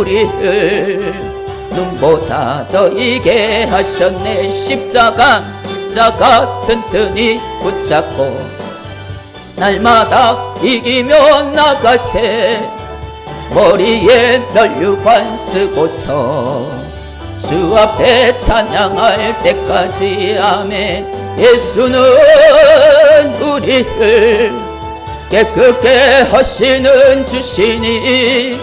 우리를 눈보다 더 이게 하셨네. 십자가 튼튼히 붙잡고 날마다 이기며 나가세. 머리에 면류관 쓰고서 주 앞에 찬양할 때까지. 아멘. 예수는 우리를 깨끗게 하시는 주시니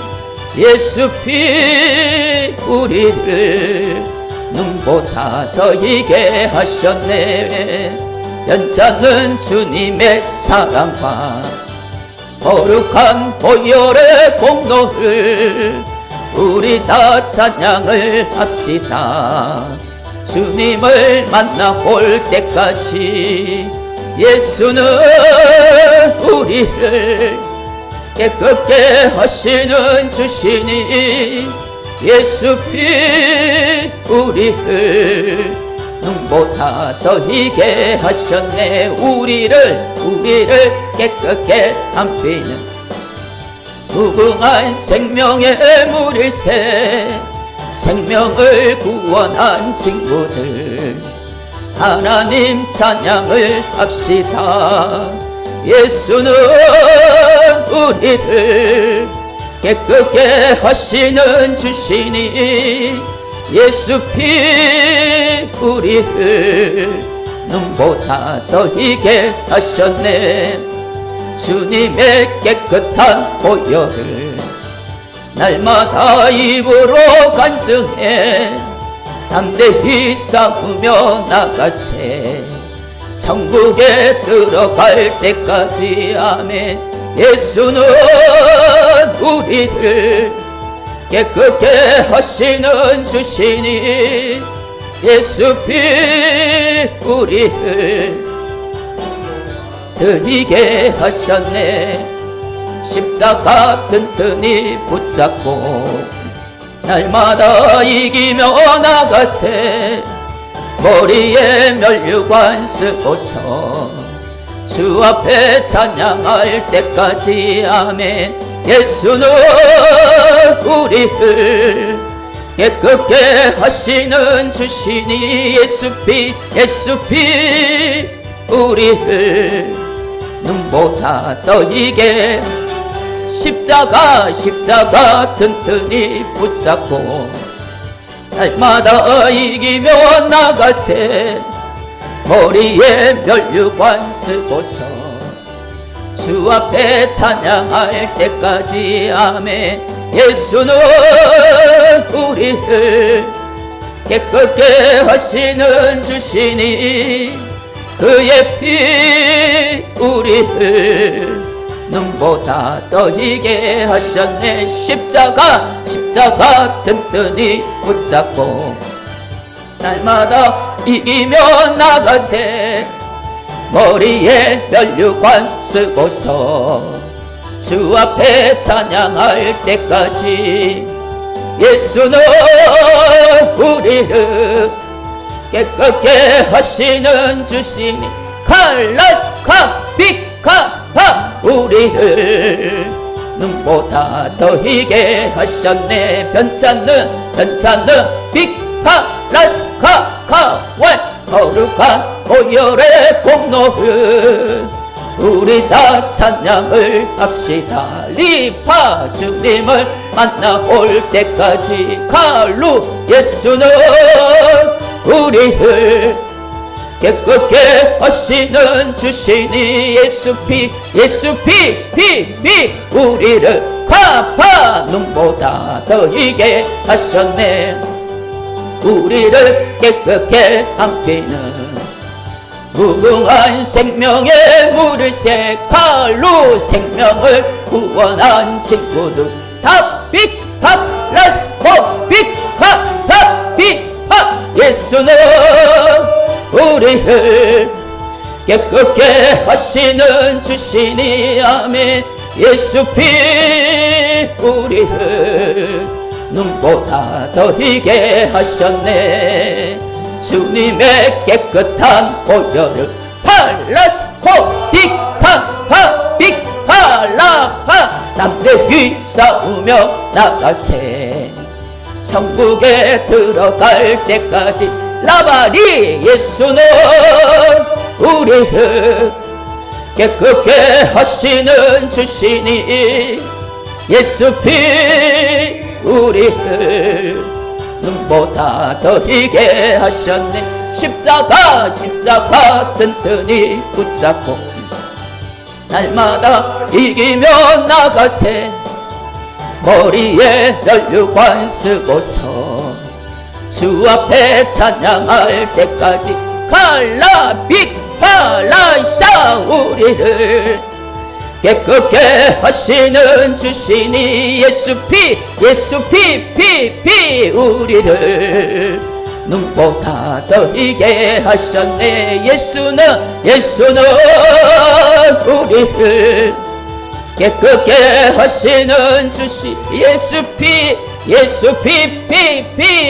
예수 피 우리를 눈보다 더 이게 하셨네. 연자는 주님의 사랑과 거룩한 보혈의 공로를 우리 다 찬양을 합시다. 주님을 만나볼 때까지. 예수는 우리를 깨끗게 하시는 주시니 예수 피 우리를 눈보다 더 이게 하셨네. 우리를 깨끗게 함비는 무궁한 생명의 물일새. 생명을 구원한 친구들 하나님 찬양을 합시다. 예수는 우리를 깨끗게 하시는 주시니 예수 피 우리를 눈보다 더 이게 하셨네. 주님의 깨끗한 보혈을 날마다 입으로 간증해 담대히 싸우며 나가세. 천국에 들어갈 때까지. 아멘. 예수는 우리를 깨끗게 하시는 주시니 예수 피 우리를 드리게 하셨네. 십자가 튼튼히 붙잡고 날마다 이기며 나가세. 머리에 면류관 쓰고서 주 앞에 찬양할 때까지. 아멘. 예수는 우리를 깨끗게 하시는 주시니 예수 피 우리를 눈보다 더 이게 십자가 튼튼히 붙잡고 날마다 이기며 나가세. 머리에 면류관 쓰고서 주 앞에 찬양할 때까지. 아멘. 예수는 우리를 깨끗게 하시는 주시니 그의 피 우리를 눈보다 더 이게 하셨네. 십자가 튼튼히 붙잡고 날마다 이기며 나가세. 머리에 면류관 쓰고서 주 앞에 찬양할 때까지. 예수는 우리를 깨끗게 하시는 주시니 칼라스카 비카파 우리를 눈보다 더 이게 하셨네. 변찮는 비카라스카 카왈 거룩한 보혈의 공로를 우리 다 찬양을 합시다. 리파 주님을 만나볼 때까지. 칼루 예수는 우리를 깨끗게 하시는 주시니 예수 피 우리를 카파 눈보다 더 이게 하셨네. 우리를 깨끗게 함께는 무궁한 생명의 물을 새. 칼로 생명을 구원한 친구들 탑빅합 라스코 빅합 빅합. 예수는 우리를 깨끗게 하시는 주시니. 아멘. 예수 피 우리를 눈보다 더 이게 하셨네. 주님의 깨끗한 보혈을 팔라스코 빅카파 빅팔라파 담대히 싸우며 나가세. 천국에 들어갈 때까지 라바리 예수는 우리를 깨끗게 하시는 주시니 예수 피 우리를 눈보다 더 희게 하셨네. 십자가 든든히 붙잡고 날마다 이기며 나가세. 머리에 면류관 쓰고서 주 앞에 찬양할 때까지 칼라 빅 칼라샤 우리를 깨끗게 하시는 주시니 예수 피 우리를 눈보다 더 희게 하셨네. 예수는 우리를 깨끗게 하시는 주시 예수 피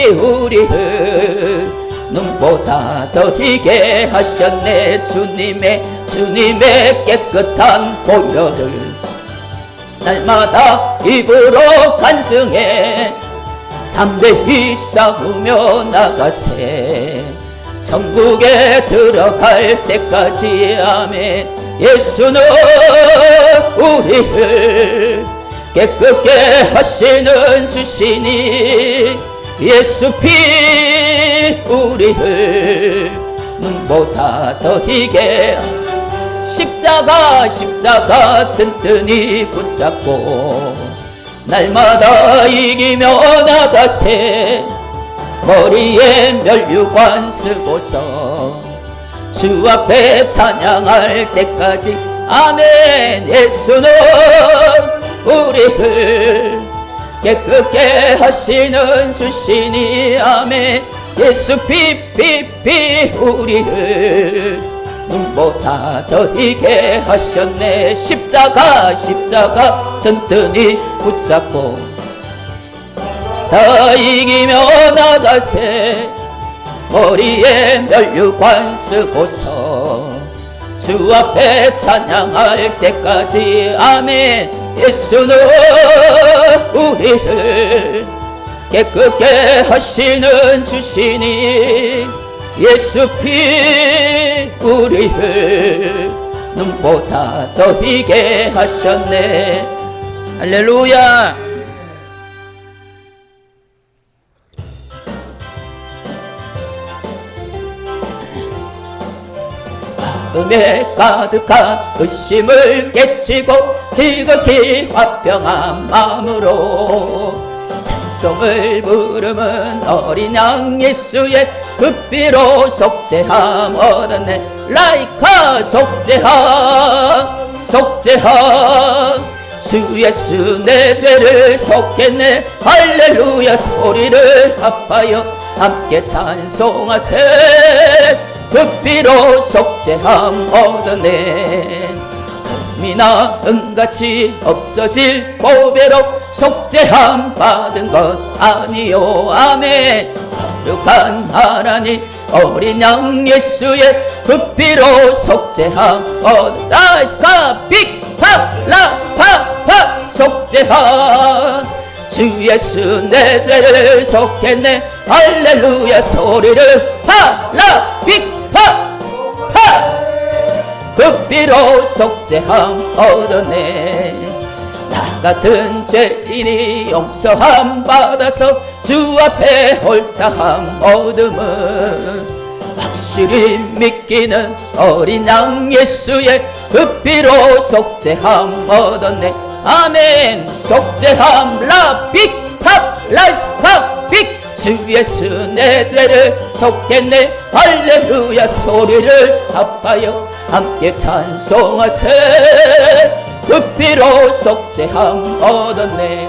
우리를 눈보다 더 희게 하셨네. 주님의 깨끗한 보혈을 날마다 입으로 간증해 담대히 싸우며 나가세. 천국에 들어갈 때까지 아멘. 예수는 우리를 깨끗게 하시는 주시니 예수 피 우리를 눈보다 더 희게 십자가 든든히 붙잡고 날마다 이기며 나가세. 머리에 면류관 쓰고서 주 앞에 찬양할 때까지 아멘. 예수는 우리를 깨끗게 하시는 주시니 아멘. 예수 피 우리를 눈보다 더 희게 하셨네. 십자가 든든히 붙잡고 다 이기며 나가세. 머리에 면류관 쓰고서 주 앞에 찬양할 때까지 아멘. 예수는 우리를 깨끗게 하시는 주시니 예수 피 우리를 눈보다 더 희게 하셨네. 할렐루야. 마음에 가득한 의심을 깨치고 지극히 화평한 마음으로 찬송을 부르면 어린 양 예수의 그 피로 속죄함 얻었네. 라이카 속죄함 주 예수 내 죄를 속했네. 할렐루야 소리를 합하여 함께 찬송하세. 그 피로 속죄함 얻었네. 금이나 은같이 없어질 보배로 속죄함 받은 것 아니요. 아멘. 거룩한 하나님 어린 양 예수의 그 피로 속죄함 얻었다. 빅파라파파 속죄함 주 예수 내 죄를 속했네. 할렐루야 소리를 파라 빅파 그 피로 속죄함 얻었네. 나 같은 죄인이 용서함 받아서 주 앞에 옳다함 얻음은 확실히 믿기는 어린 양 예수의 그 피로 속죄함 얻었네. 아멘. 속죄함 라빅팝 라이스팝 주 예수 내 죄를 속했네. 할렐루야 소리를 합하여 함께 찬송하세. 그 피로 속죄함 얻었네.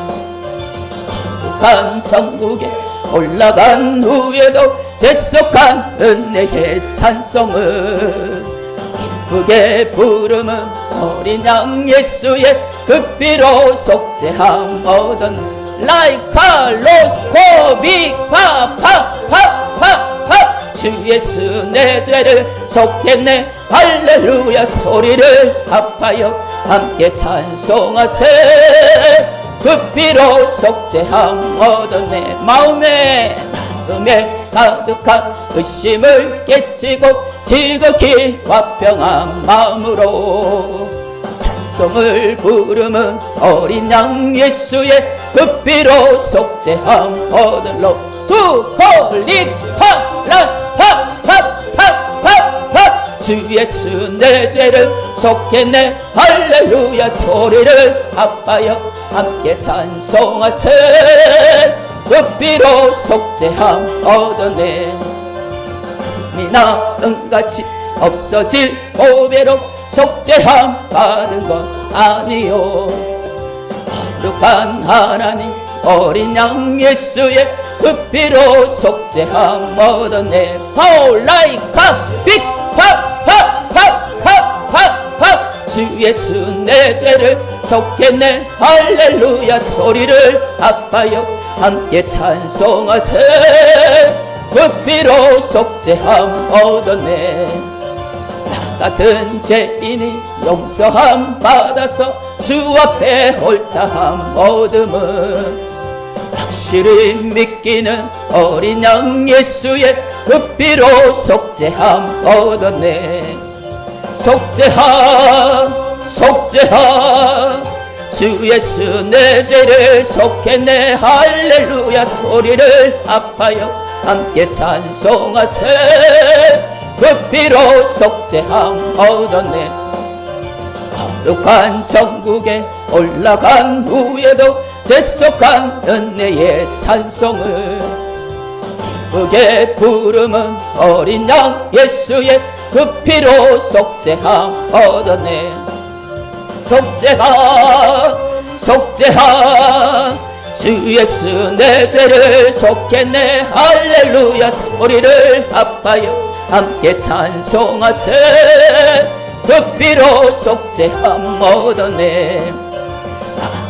거룩한 천국에 올라간 후에도 재속한 은혜의 찬송을 기쁘게 부르면 어린 양 예수의 그 피로 속죄함 얻었네. 라이카 로스코비 파파파파파 주 예수 내 죄를 속했네. 할렐루야 소리를 합하여 함께 찬송하세. 그 피로 속죄함 얻었네. 마음에 가득한 의심을 깨치고 지극히 화평한 마음으로 찬송을 부르면 어린 양 예수의 그 피로 속죄함 얻을로 두 콜리 파라파파파파파 주 예수 내 죄를 속했네. 할렐루야 소리를 아파여 함께 찬송하세. 그 피로 속죄함 얻었네. 미나 은같이 없어질 보배로 속죄함 받은 건 아니요. 거룩한 하나님 어린 양 예수의 그 피로 속죄함 얻었네. 파울라이카 빅파파파파파파 주 예수 내 죄를 속했네. 할렐루야 소리를 아파여 함께 찬송하세. 그 피로 속죄함 얻었네. 나 같은 죄인이 용서함 받아서 주 앞에 옳다함 얻음은 확실히 믿기는 어린 양 예수의 그 피로 속죄함 얻었네. 속죄함 주 예수 내 죄를 속했네. 할렐루야 소리를 아파여 함께 찬송하세. 그 피로 속죄함 얻었네. 거룩한 천국에 올라간 후에도 재속한 은혜의 찬송을 기쁘게 부르면 어린 양 예수의 그 피로 속죄함 얻었네. 속죄함 주 예수 내 죄를 속했네. 할렐루야 소리를 아파여 함께 찬송하세. 그 피로 속죄함 얻었네.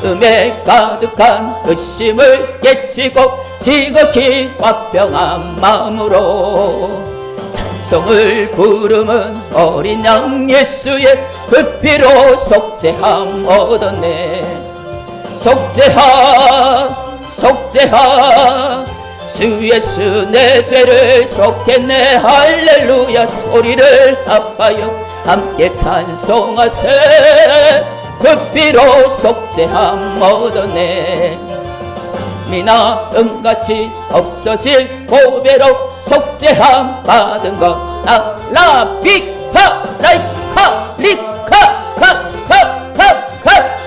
마음에 가득한 의심을 깨치고 지극히 화평한 마음으로 찬송을 부르면 어린 양 예수의 그 피로 속죄함 얻었네. 속죄함 주 예수 내 죄를 속했네. 할렐루야 소리를 아파여 함께 찬송하세. 그 피로 속죄함 얻었네. 미나 은같이 없어질 보배로 속죄함 받은 것 라비카 라이스카 리카카카카카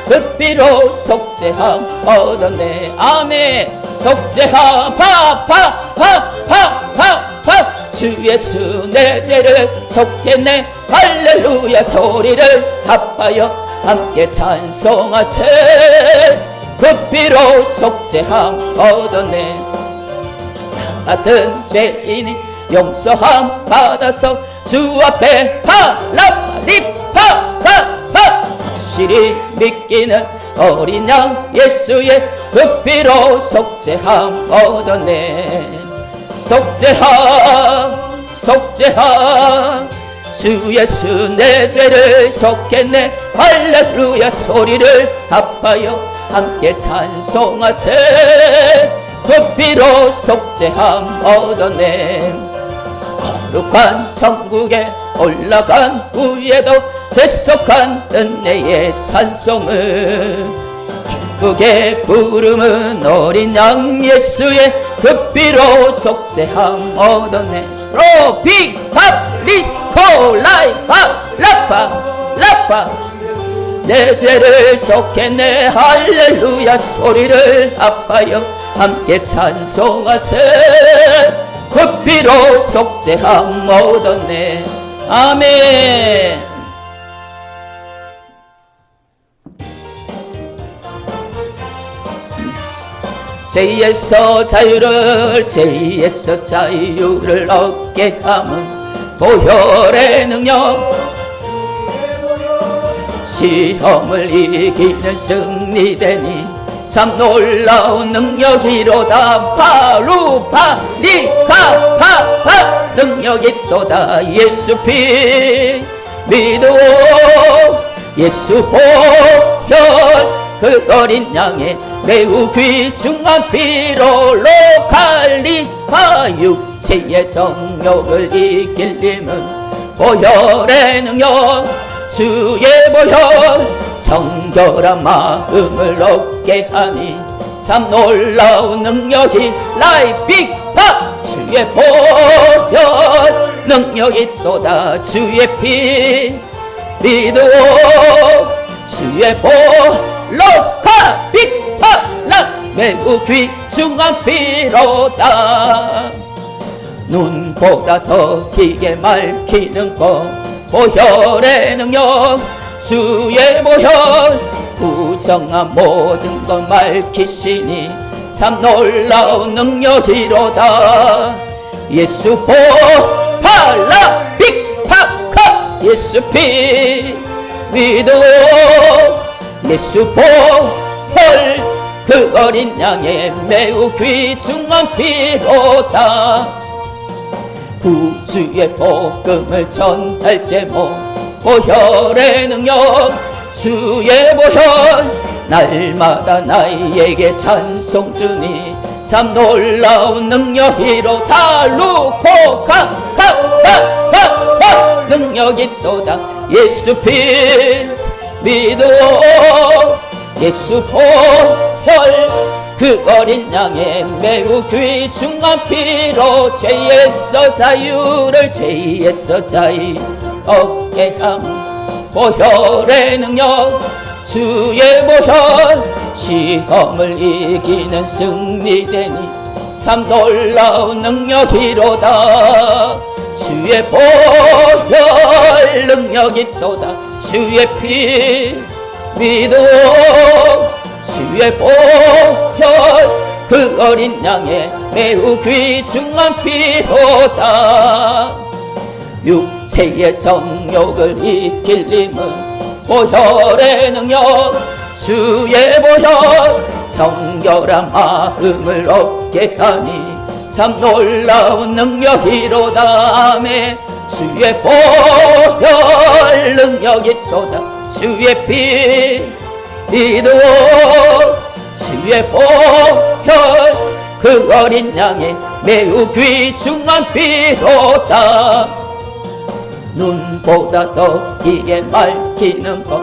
그 피로 속죄함 얻었네. 아멘. 속죄함 파파파파파파 주 예수 내 죄를 속했네. 할렐루야 소리를 아파여 함께 찬송하세. 그 피로 속죄함 얻었네. 같은 죄인이 용서함 받아서 주 앞에 파라파리파파파 확실히 믿기는 어린 양 예수의 그 피로 속죄함 얻었네. 속죄함 주 예수 내 죄를 속했네. 할렐루야 소리를 아파여 함께 찬송하세. 그 피로 속죄함 얻었네. 거룩한 천국에 올라간 후에도 재속한 은혜의 찬송을 기쁘게 부르면 어린 양 예수의 그 피로 속죄함 얻었네. 로비 팝리스코 라이파 라파 내 죄를 속했네. 할렐루야 소리를 아파여 함께 찬송하세. 그 피로 속죄함 얻었네. 아멘. 죄에서 자유를 얻게 함은 보혈의 능력, 시험을 이기는 승리되니 참 놀라운 능력이로다. 파루파리카파파 능력이 또다. 예수 피 믿어 예수 보혈 그 어린 양의 매우 귀중한 피로 로칼리스파 육체의 정욕을 이길림은 보혈의 능력 주의 보혈 정결한 마음을 얻게 하니 참 놀라운 능력이 라이빅파 주의 보혈 능력이 또다 주의 피 믿어 주의 보로스카 빅파라 매우 귀중한 피로다 눈보다 더 기게 밝히는 것 보혈의 능력 주의 보혈 부정한 모든 것 밝히시니 참 놀라운 능력이로다 예수 보팔라 빅파카 예수 피 믿어 예수 보혈 그 어린 양의 매우 귀중한 피로다 구주의 복음을 전할 제목 보혈의 능력 주의 보혈 날마다 나에게 찬송 주니 참 놀라운 능력이로다 루코카카카카 능력이 또다 예수 피 믿어 예수 보혈 그 어린 양의 매우 귀중한 피로 죄에서 자유를 죄에서 자유 얻게 함 보혈의 능력 주의 보혈 시험을 이기는 승리되니 참 놀라운 능력이로다 주의 보혈 능력이 또다 주의 피 믿어 주의 보혈 그 어린 양의 매우 귀중한 피로다 육체의 정욕을 이길림은 보혈의 능력 주의 보혈 정결한 마음을 얻게 하니 참 놀라운 능력이로다 아멘 주의 보혈 능력이 또다 주의 피 믿어 주의 보혈 그 어린 양의 매우 귀중한 피로다 눈보다 더 기게 밝히는 것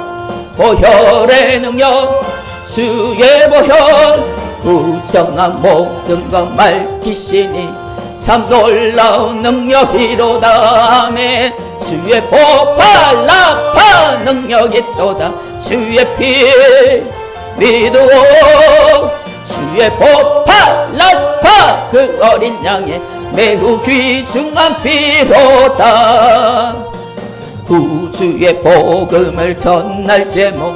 보혈의 능력 주의 보혈 부정한 모든 것 밝히시니 참 놀라운 능력이로다 아멘 주의 보팔라파 능력이 또다 주의 피 믿어 주의 보팔라스파 그 어린 양의 매우 귀중한 피로다 구주의 복음을 전할 제목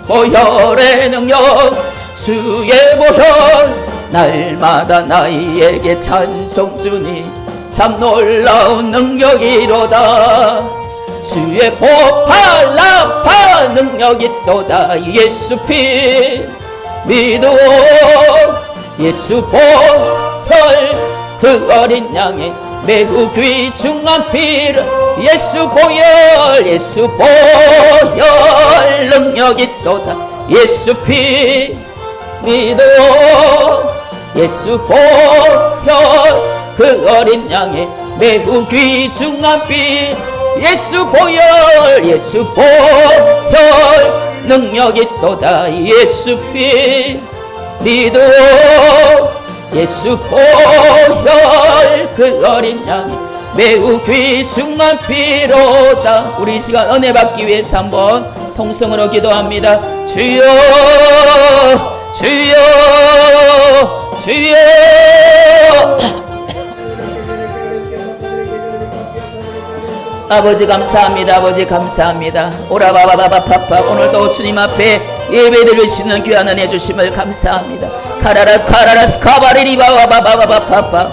보혈의 능력 주의 보혈 날마다 나에게 찬송 주니 참 놀라운 능력이로다 주의 보팔라파 능력이 또다 예수 피 믿어 예수 보혈 그 어린 양의 매우 귀중한 피를 예수 보혈 예수 보혈 능력이 또다 예수 피 믿어 예수 보혈 그 어린 양의 매우 귀중한 피 예수 보혈 예수 보혈 능력이 또다 예수 피 믿어 예수 보혈 그 어린 양이 매우 귀중한 피로다 우리 이 시간 은혜 받기 위해서 한번 통성으로 기도합니다 주여 주여 주여 아버지 감사합니다 아버지 감사합니다 오라바바바바파파 오늘도 주님 앞에 예배드릴 수 있는 귀한 은혜 주심을 감사합니다 카라라 카라라 스카바리리바바바바파파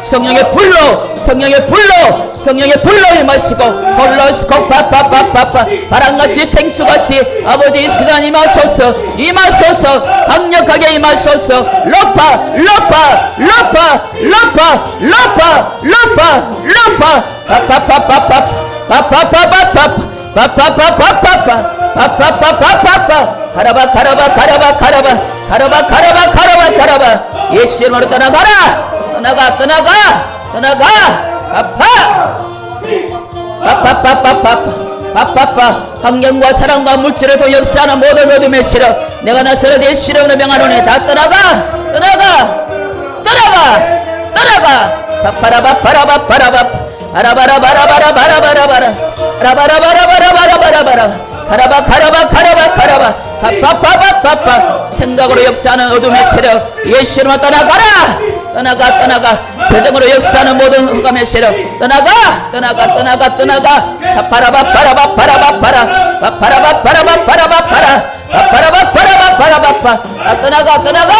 성령의 불로 성령의 불로 성령의 불로 임하시고 홀로스코 파파파파파 바람같이 생수같이 아버지 이 시간 임하소서 임하소서 강력하게 임하소서 로파 로파 로파 로파 로파 로파 로파 파파파파파 파파파파파 파파파파파파 가라바 가라바 가라바 가라바 가라바 가라바 가라바 가라바 예수 이름으로 떠나가라 떠나가 떠나가 떠나가 아파 파파파파파 환경과 사랑과 물질을 통 역사하는 모든 어둠의 실어 내가 나서러 예수 이름으로 명하노니 다 떠나가 떠나가 떠나가 떠나가 파파라바파라바 파라바 바라바라바라바라바라바라 라바라바라바라바라바라 가라바 가라바 가라바 가라바 파파파파파파 생각으로 역사하는 어둠의 세력 예수 이름으로 떠나가라 떠나가 떠나가 재정으로 역사하는 모든 흑암의 세력 떠나가 떠나가 떠나가 떠나가 파파라바 파라바 파라바 파라 파파라바 파라바 파라바 파라 파파라바 파라바 파라바파 떠나가 떠나가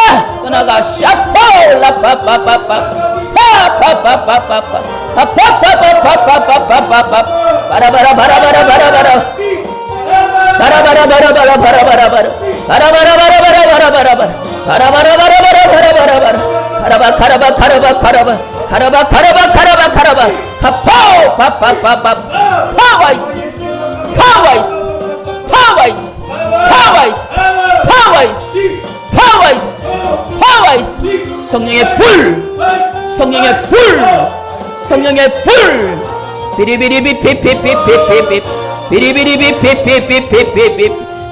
떠나가 샤포 라파파파파 파파파파파파 파파파파파파파파파 바라바라 바라바라 바라바라 바라바라바라바라 바라바라바라 바라바라바라바라바라바라 바라바라바라바라바라바라 가라바 가라바 가라바 가라바 가라바 가라바 가라바 가라바 파파오 파파파파 파와이스 파와이스 파와이스 파와이스 파와이스 파와이스 파와이스 성령의 불 성령의 불 성령의 불 비리비리비피피피피피피 비리비리비피피피피피피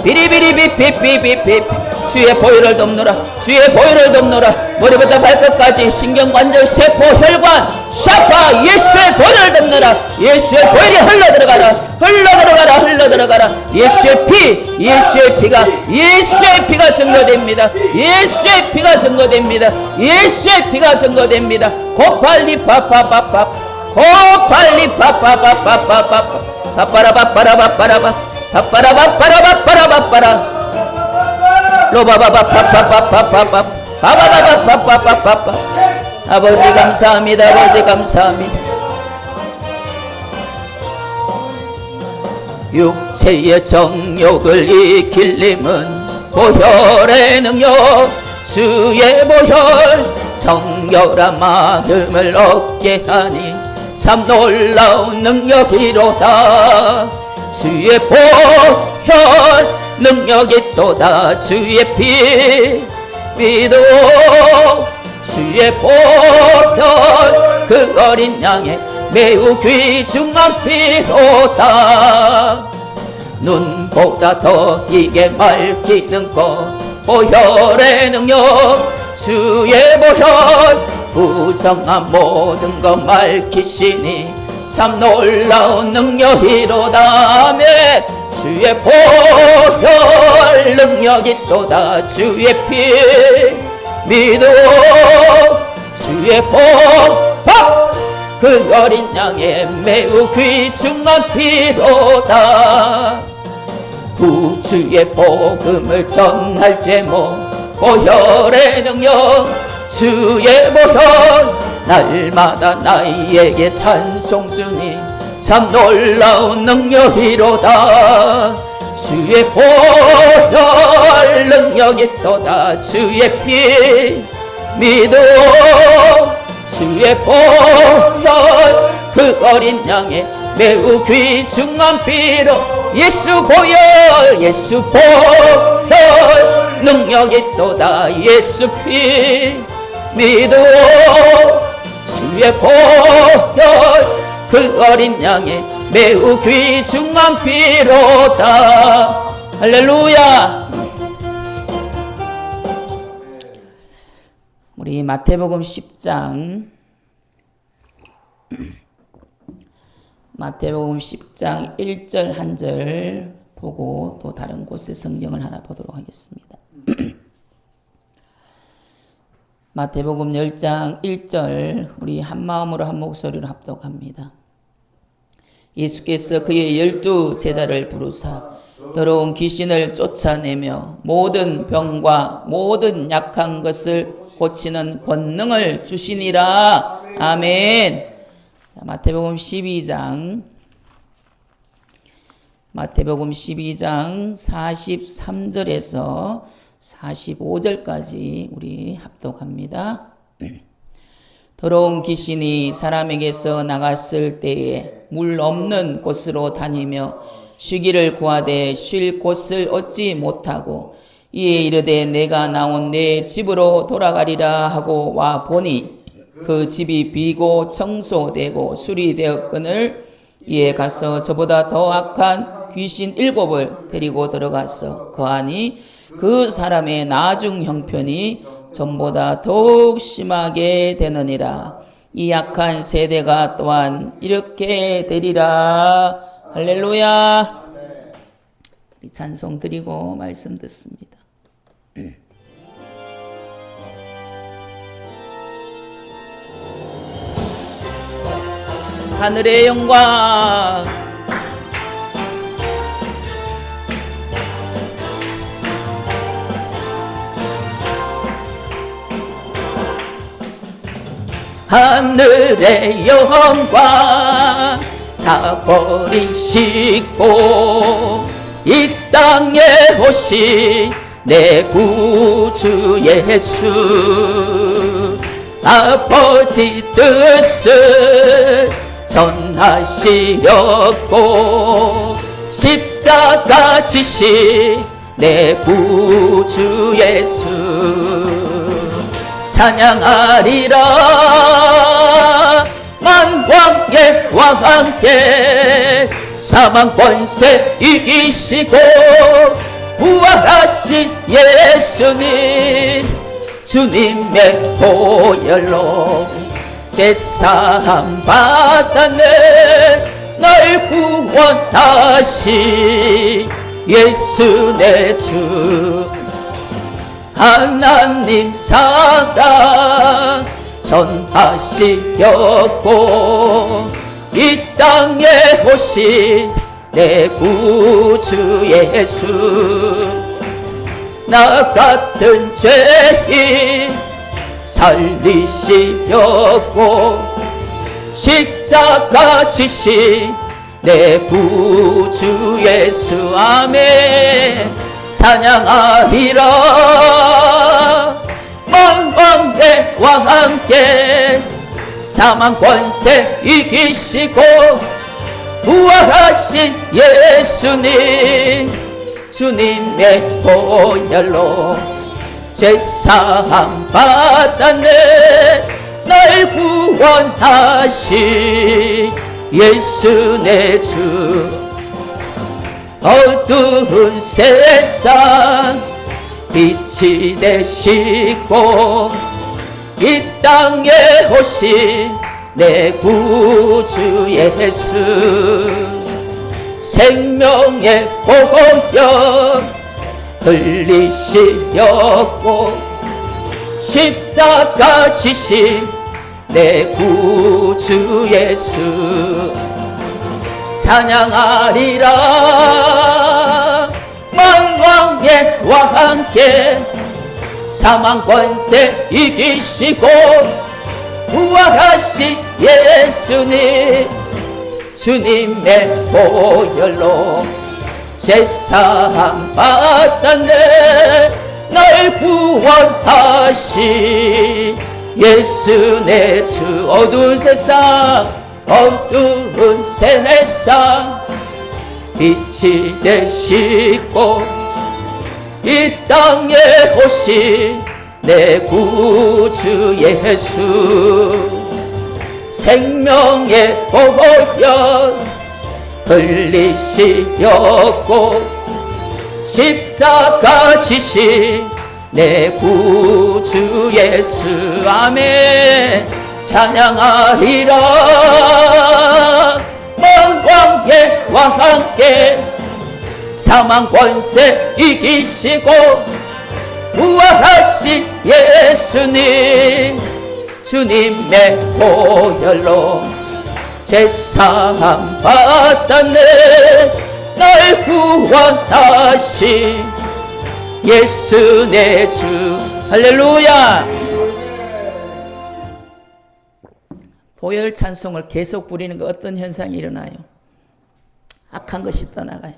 비리비리비피피피피 주의 보혈을 덮노라 주의 보혈을 덮노라 머리부터 발끝까지 신경관절 세포 혈관 샤파 예수의 보혈을 덮노라 예수의 보혈이 흘러들어가라 흘러들어가라 흘러들어가라 예수의 피 예수의 피가 증거됩니다 예수의 피가 증거됩니다 예수의 피가 증거됩니다 고팔리 파파파파 고팔리 파파파파파파 파파라바파라바파라바 파파라바파라바파라바파라 로바바바파파파파파파 바바바바파파파파파 아버지 감사합니다 아버지 감사합니다 육체의 정욕을 이길림은 보혈의 능력 주의 보혈 정결한 마음을 얻게 하니 참 놀라운 능력이로다 주의 보혈 능력이 또다 주의 피 믿어 주의 보혈 그 어린 양의 매우 귀중한 피로다 눈보다 더 이게 밝히는 것 보혈의 능력 주의 보혈 부정한 모든 것 밝히시니 참 놀라운 능력이로다. 아멘. 주의 보혈 능력이 또다. 주의 피 믿어 주의 보혈 그 어린 양의 매우 귀중한 피로다. 구주의 복음을 전할 제목 보혈의 능력 주의 보혈 날마다 나에게 찬송 주니 참 놀라운 능력이로다. 주의 보혈 능력이 또다. 주의 피 믿어 주의 보혈 그 어린 양의 매우 귀중한 피로 예수 보혈 예수 보혈 능력이 또다. 예수 피 믿어 주의 보혈 그 어린 양의 매우 귀중한 피로다. 할렐루야. 우리 마태복음 10장 마태복음 10장 1절 1절 보고 또 다른 곳의 성경을 하나 보도록 하겠습니다. 마태복음 10장 1절 우리 한마음으로 한 목소리로 합독합니다. 예수께서 그의 12 제자를 부르사 더러운 귀신을 쫓아내며 모든 병과 모든 약한 것을 고치는 권능을 주시니라. 아멘. 자, 마태복음 12장 43절에서 45절까지 우리 합독합니다. 더러운 귀신이 사람에게서 나갔을 때에 물 없는 곳으로 다니며 쉬기를 구하되 쉴 곳을 얻지 못하고 이에 이르되 내가 나온 내 집으로 돌아가리라 하고 와 보니 그 집이 비고 청소되고 수리되었거늘 이에 가서 저보다 더 악한 귀신 7을 데리고 들어가서 거하니 그 사람의 나중 형편이 전보다 더욱 심하게 되느니라. 이 약한 세대가 또한 이렇게 되리라. 할렐루야. 우리 찬송 드리고 말씀 듣습니다. 하늘의 영광 하늘의 영광 다 버리시고 이 땅에 오신 내 구주 예수 아버지 뜻을 전하시려고 십자가 지신 내 구주 예수 찬양하리라. 만왕의 왕 함께 사망 권세 이기시고 부활하신 예수님 주님의 보혈로 제사함 받았네. 날 구원하신 예수 내 주 하나님 사랑 전하시려고 이 땅에 오신 내 구주 예수 나 같은 죄인 살리시려고 십자가 지신 내 구주 예수 아멘. 찬양하리라. 만왕의 왕 함께 사망 권세 이기시고 부활하신 예수님 주님의 보혈로 제사함 받았네. 날 구원하신 예수 내 주 어두운 세상 빛이 되시고 이 땅에 오신 내 구주 예수 생명의 보혈 흘리시려고 십자가 지신 내 구주 예수 찬양하리라. 만왕의 왕께 사망 권세 이기시고 부활하신 예수님 주님의 보혈로 제사함 받았네. 날 구원하시 예수 내 주. 어두운 세상 빛이 되시고 이 땅에 오신 내 구주 예수 생명의 보혈 흘리시려고 십자가 지신 내 구주 예수. 아멘. 찬양하리라. 만왕의 왕께 사망 권세 이기시고 부활하신 예수님 주님의 보혈로 제사함 받았네. 날 구원하신 예수 내 주. 할렐루야. 보혈 찬송을 계속 부리는 거 어떤 현상이 일어나요? 악한 것이 떠나가요.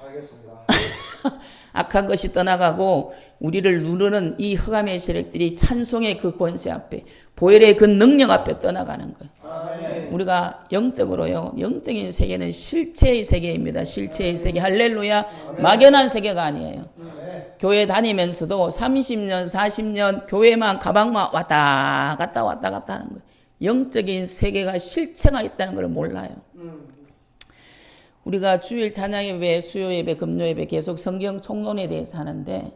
알겠습니다. 악한 것이 떠나가고 우리를 누르는 이 흑암의 세력들이 찬송의 그 권세 앞에 보혈의 그 능력 앞에 떠나가는 거예요. 아멘. 우리가 영적으로요. 영적인 세계는 실체의 세계입니다. 실체의 세계. 할렐루야. 막연한 세계가 아니에요. 교회 다니면서도 30년 40년 교회만 가방만 왔다 갔다 하는 거예요. 영적인 세계가 실체가 있다는 걸 몰라요. 우리가 주일 찬양예배, 수요예배, 금요예배 계속 성경 총론에 대해서 하는데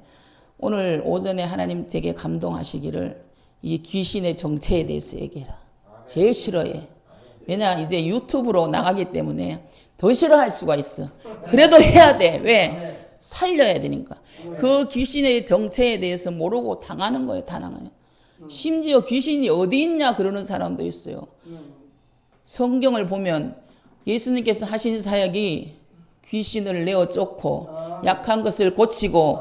오늘 오전에 하나님 되게 감동하시기를 이 귀신의 정체에 대해서 얘기해라. 제일 싫어해. 왜냐 이제 유튜브로 나가기 때문에 더 싫어할 수가 있어. 그래도 해야 돼. 왜? 살려야 되니까. 그 귀신의 정체에 대해서 모르고 당하는 거예요. 당하요. 심지어 귀신이 어디 있냐 그러는 사람도 있어요. 성경을 보면 예수님께서 하신 사역이 귀신을 내어 쫓고 약한 것을 고치고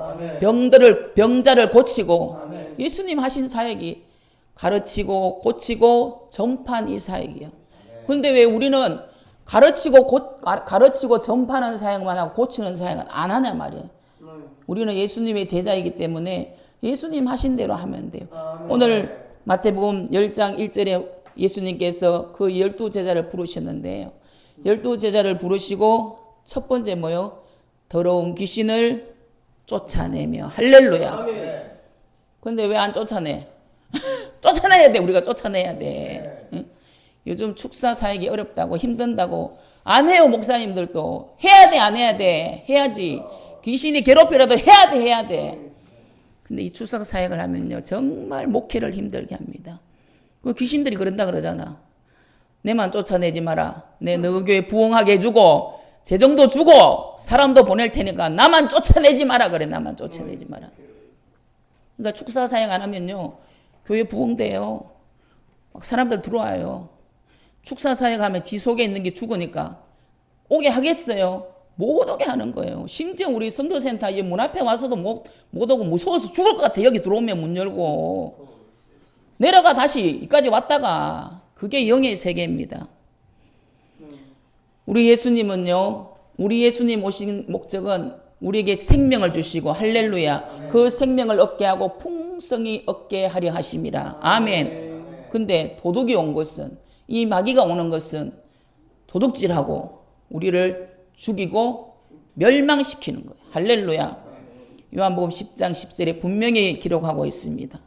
병자를 고치고 예수님 하신 사역이 가르치고 고치고 전파한 이 사역이에요. 그런데 왜 우리는 가르치고 전파하는 사역만 하고 고치는 사역은 안 하냐 말이에요. 우리는 예수님의 제자이기 때문에 예수님 하신 대로 하면 돼요. 오늘 마태복음 10장 1절에 예수님께서 그 12제자를 부르셨는데요. 12제자를 부르시고 첫 번째 뭐요? 더러운 귀신을 쫓아내며. 할렐루야. 그런데 왜 안 쫓아내? 쫓아내야 돼. 우리가 쫓아내야 돼. 응? 요즘 축사 사역이 어렵다고 힘든다고 안 해요. 목사님들도. 해야 돼 안 해야 돼? 해야지. 귀신이 괴롭히라도 해야 돼. 근데 이 축사 사역을 하면요. 정말 목회를 힘들게 합니다. 그 귀신들이 그런다 그러잖아. 내만 쫓아내지 마라. 내 너희 교회 부흥하게 해주고 재정도 주고 사람도 보낼 테니까 나만 쫓아내지 마라 그래. 나만 쫓아내지 마라. 그러니까 축사 사역 안 하면요. 교회 부흥돼요. 막 사람들 들어와요. 축사 사역 하면 지 속에 있는 게 죽으니까 오게 하겠어요. 못 오게 하는 거예요. 심지어 우리 선교센터 문 앞에 와서도 못 오고 무서워서 죽을 것 같아. 여기 들어오면 문 열고 내려가 다시 여기까지 왔다가 그게 영의 세계입니다. 우리 예수님은요. 우리 예수님 오신 목적은 우리에게 생명을 주시고 할렐루야. 그 생명을 얻게 하고 풍성히 얻게 하려 하심이라. 아멘. 근데 도둑이 온 것은 이 마귀가 오는 것은 도둑질하고 우리를 죽이고 멸망시키는 거예요. 할렐루야. 요한복음 10장 10절에 분명히 기록하고 있습니다.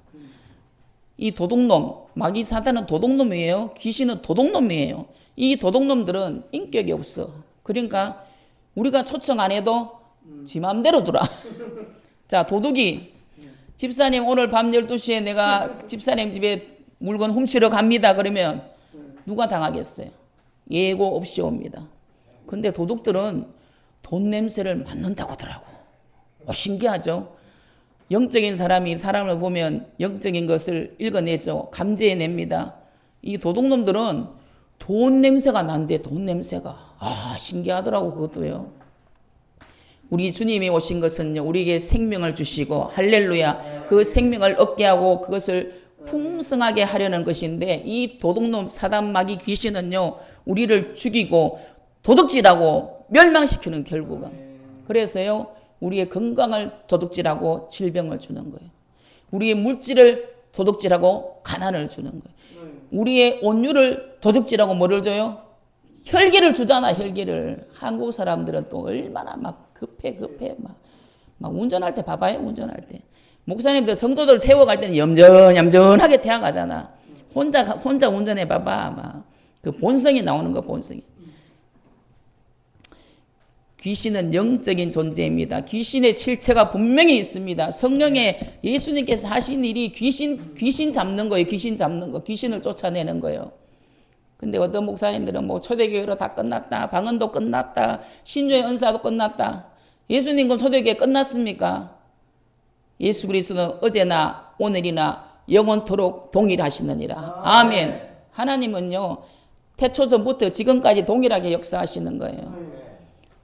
이 도둑놈, 마귀 사단은 도둑놈이에요. 귀신은 도둑놈이에요. 이 도둑놈들은 인격이 없어. 그러니까 우리가 초청 안 해도 지 맘대로 돌아. 자, 도둑이 집사님 오늘 밤 12시에 내가 집사님 집에 물건 훔치러 갑니다. 그러면 누가 당하겠어요? 예고 없이 옵니다. 근데 도둑들은 돈 냄새를 맡는다고 하더라고. 신기하죠? 영적인 사람이 사람을 보면 영적인 것을 읽어내죠. 감지해냅니다. 이 도둑놈들은 돈 냄새가 난대, 돈 냄새가. 신기하더라고, 그것도요. 우리 주님이 오신 것은요, 우리에게 생명을 주시고, 할렐루야, 그 생명을 얻게 하고 그것을 풍성하게 하려는 것인데, 이 도둑놈 사단 마귀 귀신은요, 우리를 죽이고 도둑질하고 멸망시키는 결국은. 그래서요, 우리의 건강을 도둑질하고 질병을 주는 거예요. 우리의 물질을 도둑질하고 가난을 주는 거예요. 우리의 온유를 도둑질하고 뭐를 줘요? 혈기를 주잖아, 혈기를. 한국 사람들은 또 얼마나 막 급해 막 운전할 때 봐봐요, 운전할 때. 목사님들 성도들 태워갈 때는 얌전하게 태워가잖아. 혼자 운전해 봐봐, 막 그 본성이 나오는 거, 본성이. 귀신은 영적인 존재입니다. 귀신의 실체가 분명히 있습니다. 성령의 예수님께서 하신 일이 귀신 잡는 거예요. 귀신 잡는 거. 귀신을 쫓아내는 거예요. 근데 어떤 목사님들은 뭐 초대교회로 다 끝났다. 방언도 끝났다. 신조의 은사도 끝났다. 예수님 그 초대교회 끝났습니까? 예수 그리스도는 어제나 오늘이나 영원토록 동일하시느니라. 아멘. 하나님은요, 태초 전부터 지금까지 동일하게 역사하시는 거예요.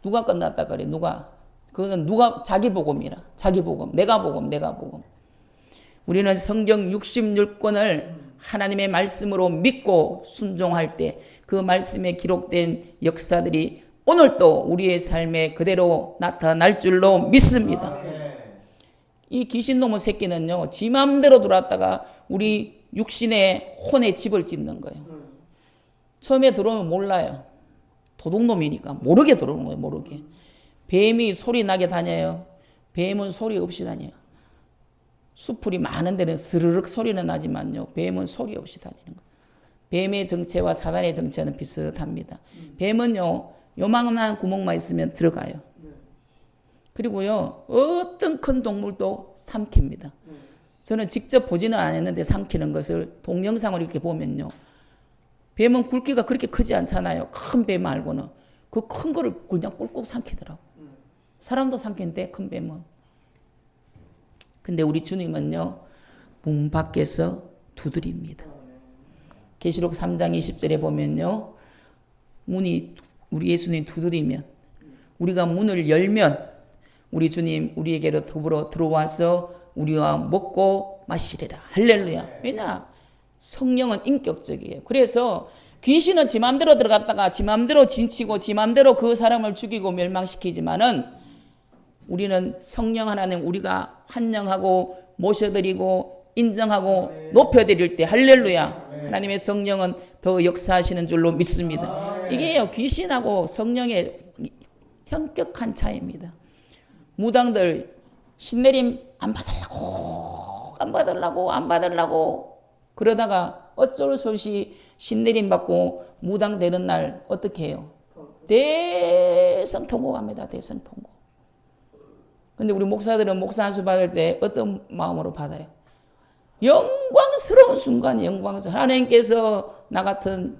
누가 끝났다 그래? 누가? 그거는 누가? 자기 복음이라. 자기 복음. 내가 복음. 우리는 성경 66권을 하나님의 말씀으로 믿고 순종할 때 그 말씀에 기록된 역사들이 오늘도 우리의 삶에 그대로 나타날 줄로 믿습니다. 이 귀신놈의 새끼는요, 지 맘대로 들어왔다가 우리 육신의 혼에 집을 짓는 거예요. 처음에 들어오면 몰라요. 도둑놈이니까 모르게 들어오는 거예요. 모르게. 뱀이 소리 나게 다녀요. 뱀은 소리 없이 다녀요. 수풀이 많은 데는 스르륵 소리는 나지만요, 뱀은 소리 없이 다니는 거예요. 뱀의 정체와 사단의 정체는 비슷합니다. 뱀은요, 요만한 구멍만 있으면 들어가요. 그리고요, 어떤 큰 동물도 삼킵니다. 저는 직접 보지는 않았는데 삼키는 것을 동영상을 이렇게 보면요, 뱀은 굵기가 그렇게 크지 않잖아요. 큰 뱀 말고는. 그 큰 거를 그냥 꿀꺽 삼키더라고. 사람도 삼키는데 큰 뱀은. 근데 우리 주님은요, 문 밖에서 두드립니다. 계시록 3장 20절에 보면요, 문이 우리 예수님이 두드리면, 우리가 문을 열면 우리 주님 우리에게로 더불어 들어와서 우리와 먹고 마시리라. 할렐루야. 왜냐? 성령은 인격적이에요. 그래서 귀신은 지 맘대로 들어갔다가 지 맘대로 진치고 지 맘대로 그 사람을 죽이고 멸망시키지만은, 우리는 성령 하나님 우리가 환영하고 모셔드리고 인정하고 높여드릴 때, 할렐루야, 하나님의 성령은 더 역사하시는 줄로 믿습니다. 이게요, 귀신하고 성령의 현격한 차이입니다. 무당들 신내림 안 받으려고 그러다가 어쩔 수 없이 신내림 받고 무당 되는 날 어떻게 해요? 대성통고 갑니다. 대성통고. 근데 우리 목사들은 목사 안수 받을 때 어떤 마음으로 받아요? 영광스러운 순간, 하나님께서 나 같은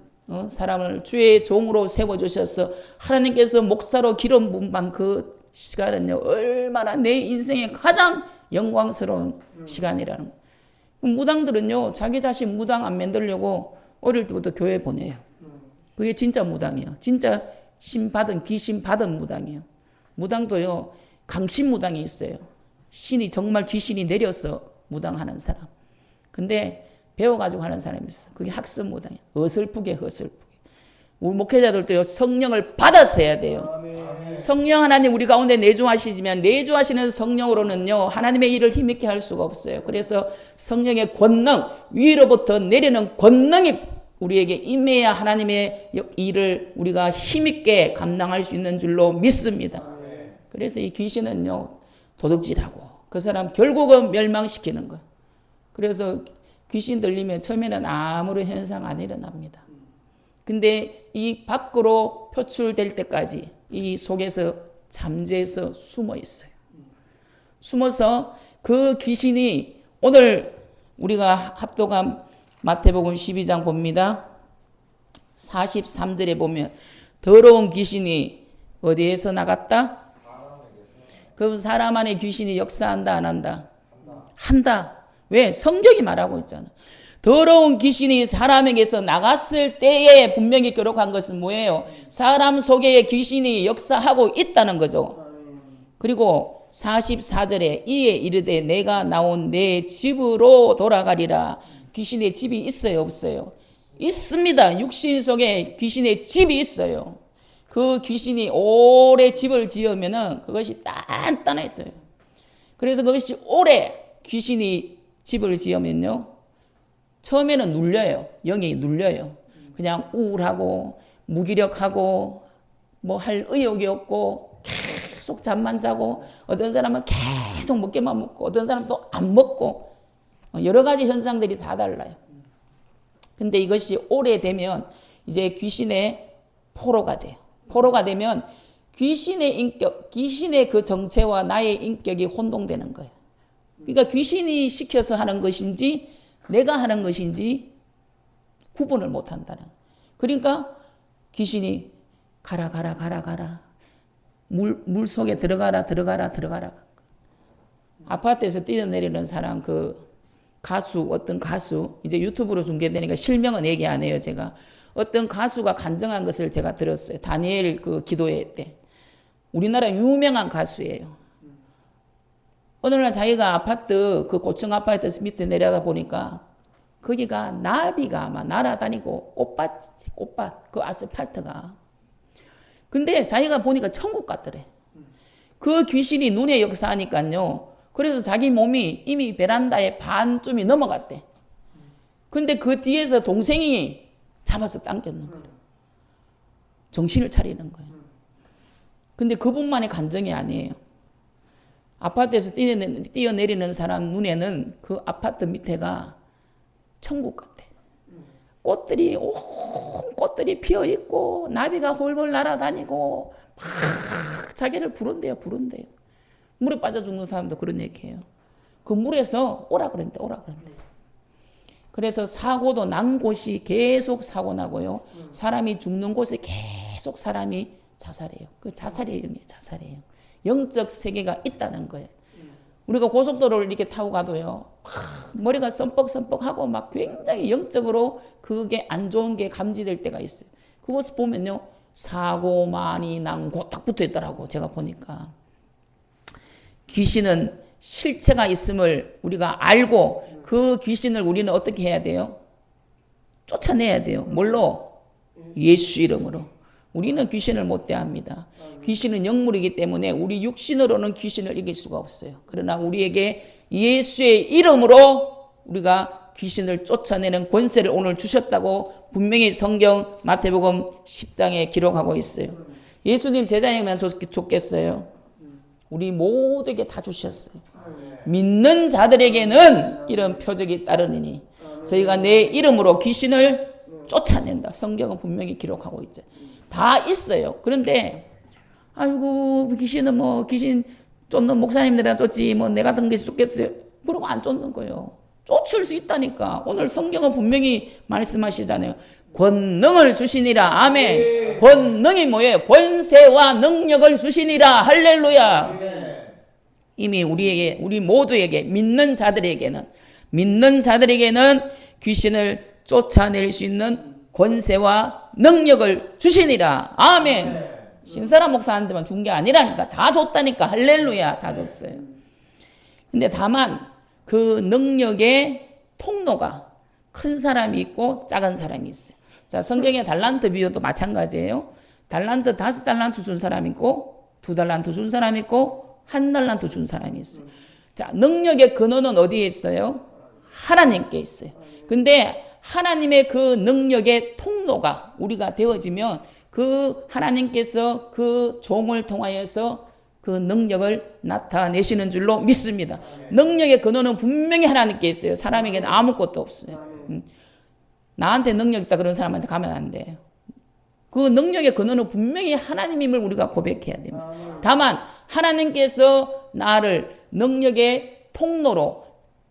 사람을 주의 종으로 세워주셔서 하나님께서 목사로 기름 부음받은 그 시간은요, 얼마나 내 인생의 가장 영광스러운 시간이라는 거예요. 무당들은요, 자기 자신 무당 안 만들려고 어릴 때부터 교회 보내요. 그게 진짜 무당이에요. 진짜 귀신 받은 무당이에요. 무당도요, 강신 무당이 있어요. 신이 정말 귀신이 내려서 무당하는 사람. 근데 배워가지고 하는 사람이 있어. 그게 학습 무당이에요. 어설프게. 우리 목회자들도요, 성령을 받아서 해야 돼요. 아멘. 성령 하나님 우리 가운데 내주하시지만 내주하시는 성령으로는요, 하나님의 일을 힘있게 할 수가 없어요. 그래서 성령의 권능, 위로부터 내리는 권능이 우리에게 임해야 하나님의 일을 우리가 힘있게 감당할 수 있는 줄로 믿습니다. 아멘. 그래서 이 귀신은요, 도둑질하고 그 사람 결국은 멸망시키는 거예요. 그래서 귀신 들리면 처음에는 아무런 현상 안 일어납니다. 근데 이 밖으로 표출될 때까지 이 속에서 잠재해서 숨어 있어요. 숨어서 그 귀신이, 오늘 우리가 합독한 마태복음 12장 봅니다. 43절에 보면 더러운 귀신이 어디에서 나갔다? 그럼 사람 안에 귀신이 역사한다 안 한다? 한다. 왜? 성경이 말하고 있잖아. 더러운 귀신이 사람에게서 나갔을 때에 분명히 기록한 것은 뭐예요? 사람 속에 귀신이 역사하고 있다는 거죠. 그리고 44절에 이에 이르되 내가 나온 내 집으로 돌아가리라. 귀신의 집이 있어요 없어요? 있습니다. 육신 속에 귀신의 집이 있어요. 그 귀신이 오래 집을 지으면은 그것이 단단해져요. 그래서 그것이 오래 귀신이 집을 지으면요, 처음에는 눌려요. 영이 눌려요. 그냥 우울하고 무기력하고 뭐 할 의욕이 없고 계속 잠만 자고, 어떤 사람은 계속 먹기만 먹고, 어떤 사람은 또 안 먹고, 여러 가지 현상들이 다 달라요. 근데 이것이 오래되면 이제 귀신의 포로가 돼요. 포로가 되면 귀신의 인격, 귀신의 그 정체와 나의 인격이 혼동되는 거예요. 그러니까 귀신이 시켜서 하는 것인지 내가 하는 것인지 구분을 못 한다는. 그러니까 귀신이 가라 가라 가라 가라, 물 속에 들어가라 들어가라 들어가라. 아파트에서 뛰어내리는 사람, 그 가수, 어떤 가수, 이제 유튜브로 중계되니까 실명은 얘기 안 해요 제가. 어떤 가수가 간증한 것을 제가 들었어요. 다니엘 그 기도회 때. 우리나라 유명한 가수예요. 어느 날 자기가 아파트, 그 고층 아파트 밑에 내려다 보니까 거기가 나비가 아마 날아다니고 꽃밭, 그 아스팔트가. 근데 자기가 보니까 천국 같더래. 그 귀신이 눈에 역사하니까요. 그래서 자기 몸이 이미 베란다에 반쯤이 넘어갔대. 근데 그 뒤에서 동생이 잡아서 당겼는 거예요. 정신을 차리는 거예요. 근데 그분만의 감정이 아니에요. 아파트에서 뛰어내리는 사람 눈에는 그 아파트 밑에가 천국 같아. 꽃들이 온 꽃들이 피어 있고 나비가 홀홀 날아다니고 막 자기를 부른대요. 물에 빠져 죽는 사람도 그런 얘기해요. 그 물에서 오라 그랬는데. 그래서 사고도 난 곳이 계속 사고 나고요. 사람이 죽는 곳에 계속 사람이 자살해요. 그 자살의 영이에요. 자살의 영. 영적 세계가 있다는 거예요. 우리가 고속도로를 이렇게 타고 가도요, 머리가 썸뻑썸뻑하고 막 굉장히 영적으로 그게 안 좋은 게 감지될 때가 있어요. 그것을 보면요, 사고 많이 난 곳 딱 붙어 있더라고. 제가 보니까 귀신은 실체가 있음을 우리가 알고 그 귀신을 우리는 어떻게 해야 돼요? 쫓아내야 돼요. 뭘로? 예수 이름으로. 우리는 귀신을 못 대합니다. 귀신은 영물이기 때문에 우리 육신으로는 귀신을 이길 수가 없어요. 그러나 우리에게 예수의 이름으로 우리가 귀신을 쫓아내는 권세를 오늘 주셨다고 분명히 성경 마태복음 10장에 기록하고 있어요. 예수님 제자에게만 줬겠어요? 우리 모두에게 다 주셨어요. 믿는 자들에게는 이런 표적이 따르느니 저희가 내 이름으로 귀신을 쫓아낸다. 성경은 분명히 기록하고 있죠. 다 있어요. 그런데 아이고 귀신은 뭐 귀신 쫓는 목사님들이나 쫓지 뭐 내 같은 게 쫓겠어요. 그러고 안 쫓는 거예요. 쫓을 수 있다니까. 오늘 성경은 분명히 말씀하시잖아요. 권능을 주시니라. 아멘. 권능이 뭐예요? 권세와 능력을 주시니라. 할렐루야. 이미 우리 모두에게 믿는 자들에게는 귀신을 쫓아낼 수 있는 권세와 능력을 주시니라. 아멘. 신사람 목사한테만 준 게 아니라니까. 다 줬다니까. 할렐루야. 다 줬어요. 근데 다만 그 능력의 통로가 큰 사람이 있고 작은 사람이 있어요. 자, 성경의 달란트 비유도 마찬가지예요. 달란트 5달란트 준 사람이 있고 2달란트 준 사람이 있고 1달란트 준 사람이 있어요. 자, 능력의 근원은 어디에 있어요? 하나님께 있어요. 근데 하나님의 그 능력의 통로가 우리가 되어지면 그 하나님께서 그 종을 통하여서 그 능력을 나타내시는 줄로 믿습니다. 능력의 근원은 분명히 하나님께 있어요. 사람에게는 아무것도 없어요. 나한테 능력 있다 그런 사람한테 가면 안 돼요. 그 능력의 근원은 분명히 하나님임을 우리가 고백해야 됩니다. 다만 하나님께서 나를 능력의 통로로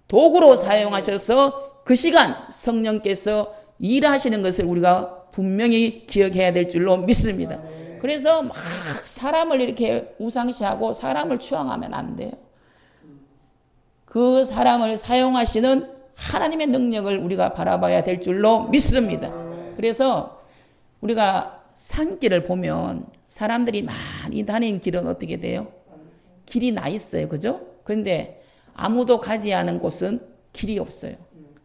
도구로 사용하셔서 그 시간 성령께서 일하시는 것을 우리가 분명히 기억해야 될 줄로 믿습니다. 그래서 막 사람을 이렇게 우상시하고 사람을 추앙하면 안 돼요. 그 사람을 사용하시는 하나님의 능력을 우리가 바라봐야 될 줄로 믿습니다. 그래서 우리가 산길을 보면 사람들이 많이 다니는 길은 어떻게 돼요? 길이 나 있어요. 그죠? 그런데 아무도 가지 않은 곳은 길이 없어요.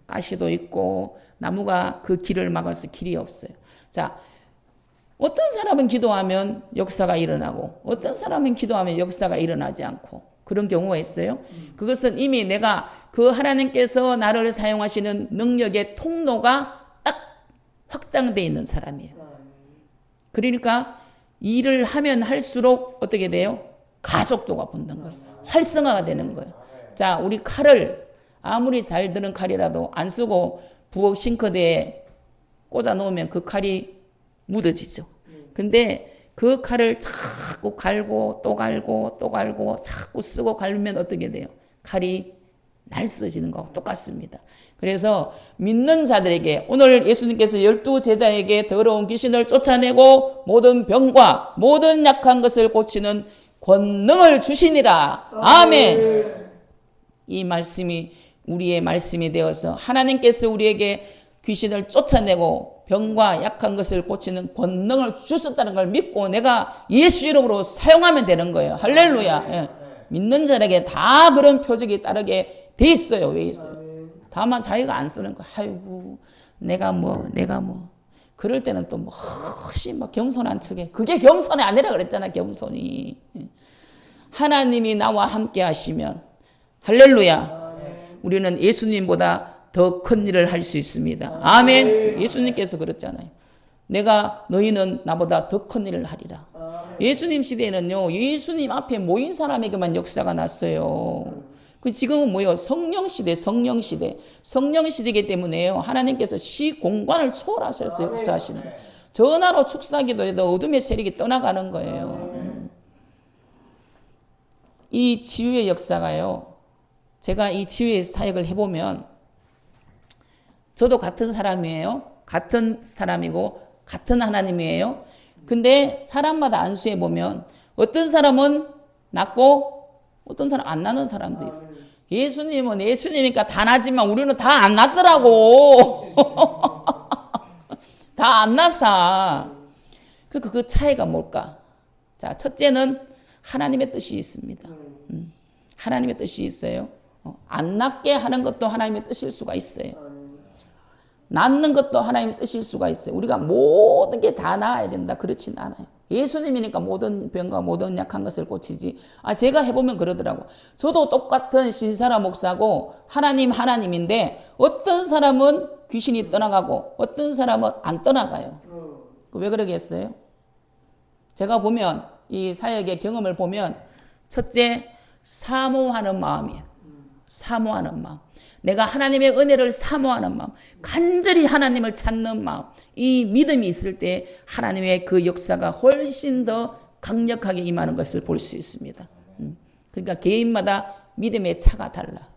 가시도 있고 나무가 그 길을 막아서 길이 없어요. 자, 어떤 사람은 기도하면 역사가 일어나고 어떤 사람은 기도하면 역사가 일어나지 않고 그런 경우가 있어요. 그것은 이미 내가 그 하나님께서 나를 사용하시는 능력의 통로가 딱 확장되어 있는 사람이에요. 그러니까 일을 하면 할수록 어떻게 돼요? 가속도가 붙는 거예요. 활성화가 되는 거예요. 자, 우리 칼을 아무리 잘 드는 칼이라도 안 쓰고 부엌 싱크대에 꽂아 놓으면 그 칼이 묻어지죠. 근데 그 칼을 자꾸 갈고 또 갈고 또 갈고 자꾸 쓰고 갈면 어떻게 돼요? 칼이 날써지는 거하고 똑같습니다. 그래서 믿는 자들에게 오늘 예수님께서 12 제자에게 더러운 귀신을 쫓아내고 모든 병과 모든 약한 것을 고치는 권능을 주시니라. 아멘. 이 말씀이 우리의 말씀이 되어서 하나님께서 우리에게 귀신을 쫓아내고 병과 약한 것을 고치는 권능을 주셨다는 걸 믿고 내가 예수 이름으로 사용하면 되는 거예요. 할렐루야. 예. 믿는 자에게 다 그런 표적이 따르게 돼 있어요. 왜 있어요? 다만 자기가 안 쓰는 거야. 아이고 내가 뭐 그럴 때는 또 뭐 훨씬 막 겸손한 척해. 그게 겸손이 아니라 그랬잖아. 겸손이. 하나님이 나와 함께 하시면 할렐루야. 우리는 예수님보다 더 큰 일을 할 수 있습니다. 아멘. 예수님께서 그랬잖아요. 내가 너희는 나보다 더 큰 일을 하리라. 예수님 시대에는요. 예수님 앞에 모인 사람에게만 역사가 났어요. 그 지금은 뭐예요? 성령 시대. 성령 시대이기 때문에요. 하나님께서 시공간을 초월하셔서 역사하시는 거예요. 전화로 축사기도 해도 어둠의 세력이 떠나가는 거예요. 이 치유의 역사가요. 제가 이 치유의 사역을 해보면 저도 같은 사람이에요. 같은 사람이고 같은 하나님이에요. 근데 사람마다 안수해 보면 어떤 사람은 낫고 어떤 사람 안 나는 사람도 있어요. 예수님은 예수님이니까 다 나지만 우리는 다 안 낫더라고. 다 안 낫어. 그러니까 그 차이가 뭘까? 자, 첫째는 하나님의 뜻이 있습니다. 하나님의 뜻이 있어요. 안 낫게 하는 것도 하나님의 뜻일 수가 있어요. 낫는 것도 하나님의 뜻일 수가 있어요. 우리가 모든 게 다 나아야 된다. 그렇진 않아요. 예수님이니까 모든 병과 모든 약한 것을 고치지. 제가 해보면 그러더라고. 저도 똑같은 신사라 목사고 하나님인데 어떤 사람은 귀신이 떠나가고 어떤 사람은 안 떠나가요. 왜 그러겠어요? 제가 보면 이 사역의 경험을 보면 첫째 사모하는 마음이에요. 사모하는 마음. 내가 하나님의 은혜를 사모하는 마음, 간절히 하나님을 찾는 마음, 이 믿음이 있을 때 하나님의 그 역사가 훨씬 더 강력하게 임하는 것을 볼 수 있습니다. 그러니까 개인마다 믿음의 차가 달라.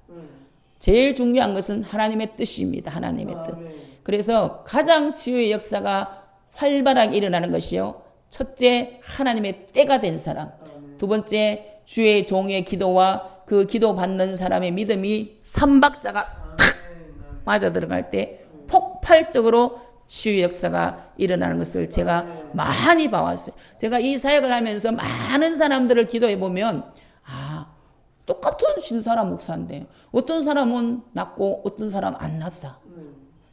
제일 중요한 것은 하나님의 뜻입니다. 하나님의 뜻. 그래서 가장 치유의 역사가 활발하게 일어나는 것이요. 첫째, 하나님의 때가 된 사람. 두 번째, 주의 종의 기도와 그 기도 받는 사람의 믿음이 삼박자가 탁 맞아 들어갈 때 폭발적으로 치유 역사가 일어나는 것을 제가 많이 봐왔어요. 제가 이 사역을 하면서 많은 사람들을 기도해 보면 똑같은 신사라 목사인데 어떤 사람은 낫고 어떤 사람은 안 낫어.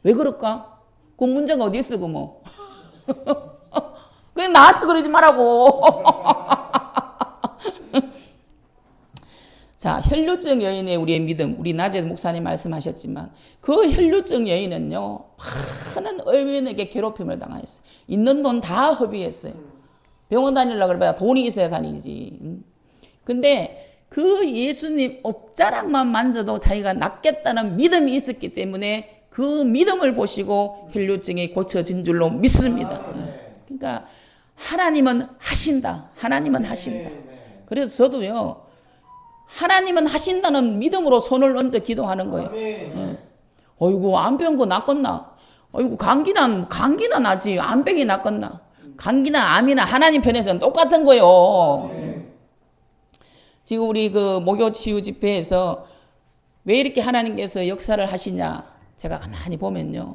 왜 그럴까? 그 문제가 어디 있어, 그 뭐. 그냥 나한테 그러지 말라고. 자, 혈류증 여인의 우리의 믿음, 우리 낮에 목사님 말씀하셨지만 그 혈류증 여인은요, 많은 의원에게 괴롭힘을 당했어요. 있는 돈 다 허비했어요. 병원 다니려고 그러면 돈이 있어야 다니지. 근데 그 예수님 옷자락만 만져도 자기가 낫겠다는 믿음이 있었기 때문에 그 믿음을 보시고 혈류증이 고쳐진 줄로 믿습니다. 그러니까 하나님은 하신다. 하나님은 하신다. 그래서 저도요, 하나님은 하신다는 믿음으로 손을 얹어 기도하는 거예요. 어이구, 안 배운 거 낫겠나? 어이구, 감기나 나지. 암병이 낫겠나. 감기나 암이나 하나님 편에서는 똑같은 거요. 지금 우리 그 목요 치유 집회에서 왜 이렇게 하나님께서 역사를 하시냐. 제가 가만히 보면요.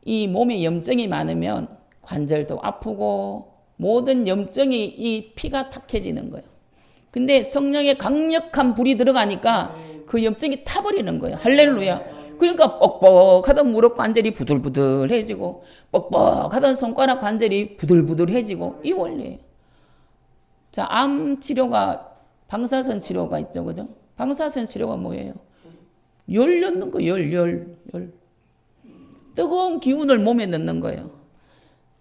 이 몸에 염증이 많으면 관절도 아프고 모든 염증이 이 피가 탁해지는 거예요. 근데 성령의 강력한 불이 들어가니까 그 염증이 타버리는 거예요. 할렐루야. 그러니까 뻑뻑하던 무릎 관절이 부들부들해지고 뻑뻑하던 손가락 관절이 부들부들해지고 이 원리예요. 자, 암 치료가 방사선 치료가 있죠. 그죠? 방사선 치료가 뭐예요? 열 넣는 거, 열. 뜨거운 기운을 몸에 넣는 거예요.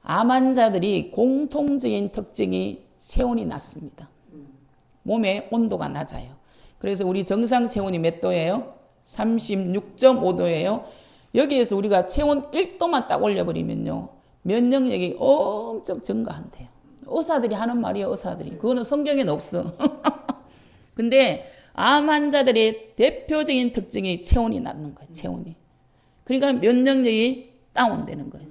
암 환자들이 공통적인 특징이 체온이 낮습니다. 몸의 온도가 낮아요. 그래서 우리 정상 체온이 몇 도예요? 36.5도예요. 여기에서 우리가 체온 1도만 딱 올려버리면요. 면역력이 엄청 증가한대요. 의사들이 하는 말이에요. 의사들이. 그거는 성경에는 없어. 근데 암 환자들의 대표적인 특징이 체온이 낮는 거예요. 체온이. 그러니까 면역력이 다운되는 거예요.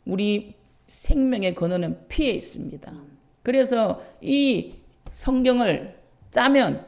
우리 생명의 근원은 피에 있습니다. 그래서 이 성경을 짜면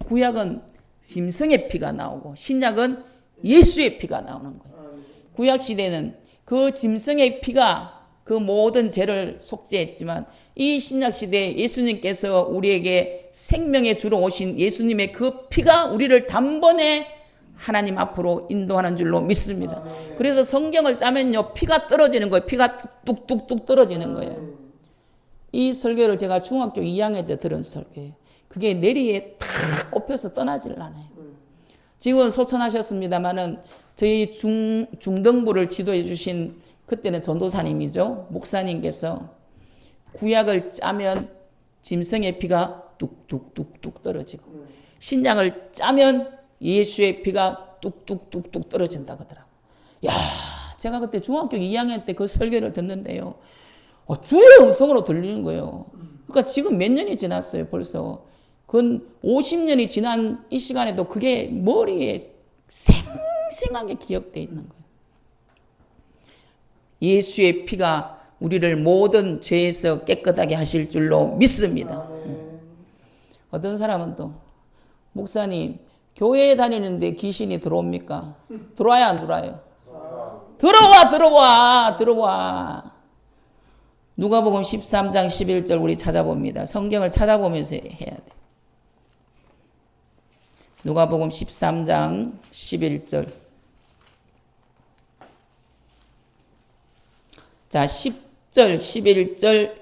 구약은 짐승의 피가 나오고 신약은 예수의 피가 나오는 거예요. 구약 시대는 그 짐승의 피가 그 모든 죄를 속죄했지만 이 신약 시대에 예수님께서 우리에게 생명의 주로 오신 예수님의 그 피가 우리를 단번에 하나님 앞으로 인도하는 줄로 믿습니다. 그래서 성경을 짜면요, 피가 떨어지는 거예요. 피가 뚝뚝뚝 떨어지는 거예요. 이 설교를 제가 중학교 2학년 때 들은 설교예요. 그게 내리에 탁 꼽혀서 떠나질 않아요. 지금은 소천하셨습니다만은 저희 중등부를 지도해 주신 그때는 전도사님이죠. 목사님께서 구약을 짜면 짐승의 피가 뚝뚝뚝뚝 떨어지고 신약을 짜면 예수의 피가 뚝뚝뚝뚝 떨어진다 그러더라고요. 야, 제가 그때 중학교 2학년 때 그 설교를 듣는데요. 주의 음성으로 들리는 거예요. 그러니까 지금 몇 년이 지났어요, 벌써. 근 50년이 지난 이 시간에도 그게 머리에 생생하게 기억되어 있는 거예요. 예수의 피가 우리를 모든 죄에서 깨끗하게 하실 줄로 믿습니다. 어떤 사람은 또, 목사님, 교회에 다니는데 귀신이 들어옵니까? 들어와야 안 들어와요? 들어와. 누가복음 13장 11절 우리 찾아봅니다. 성경을 찾아보면서 해야 돼. 누가복음 13장 11절. 자, 10절, 11절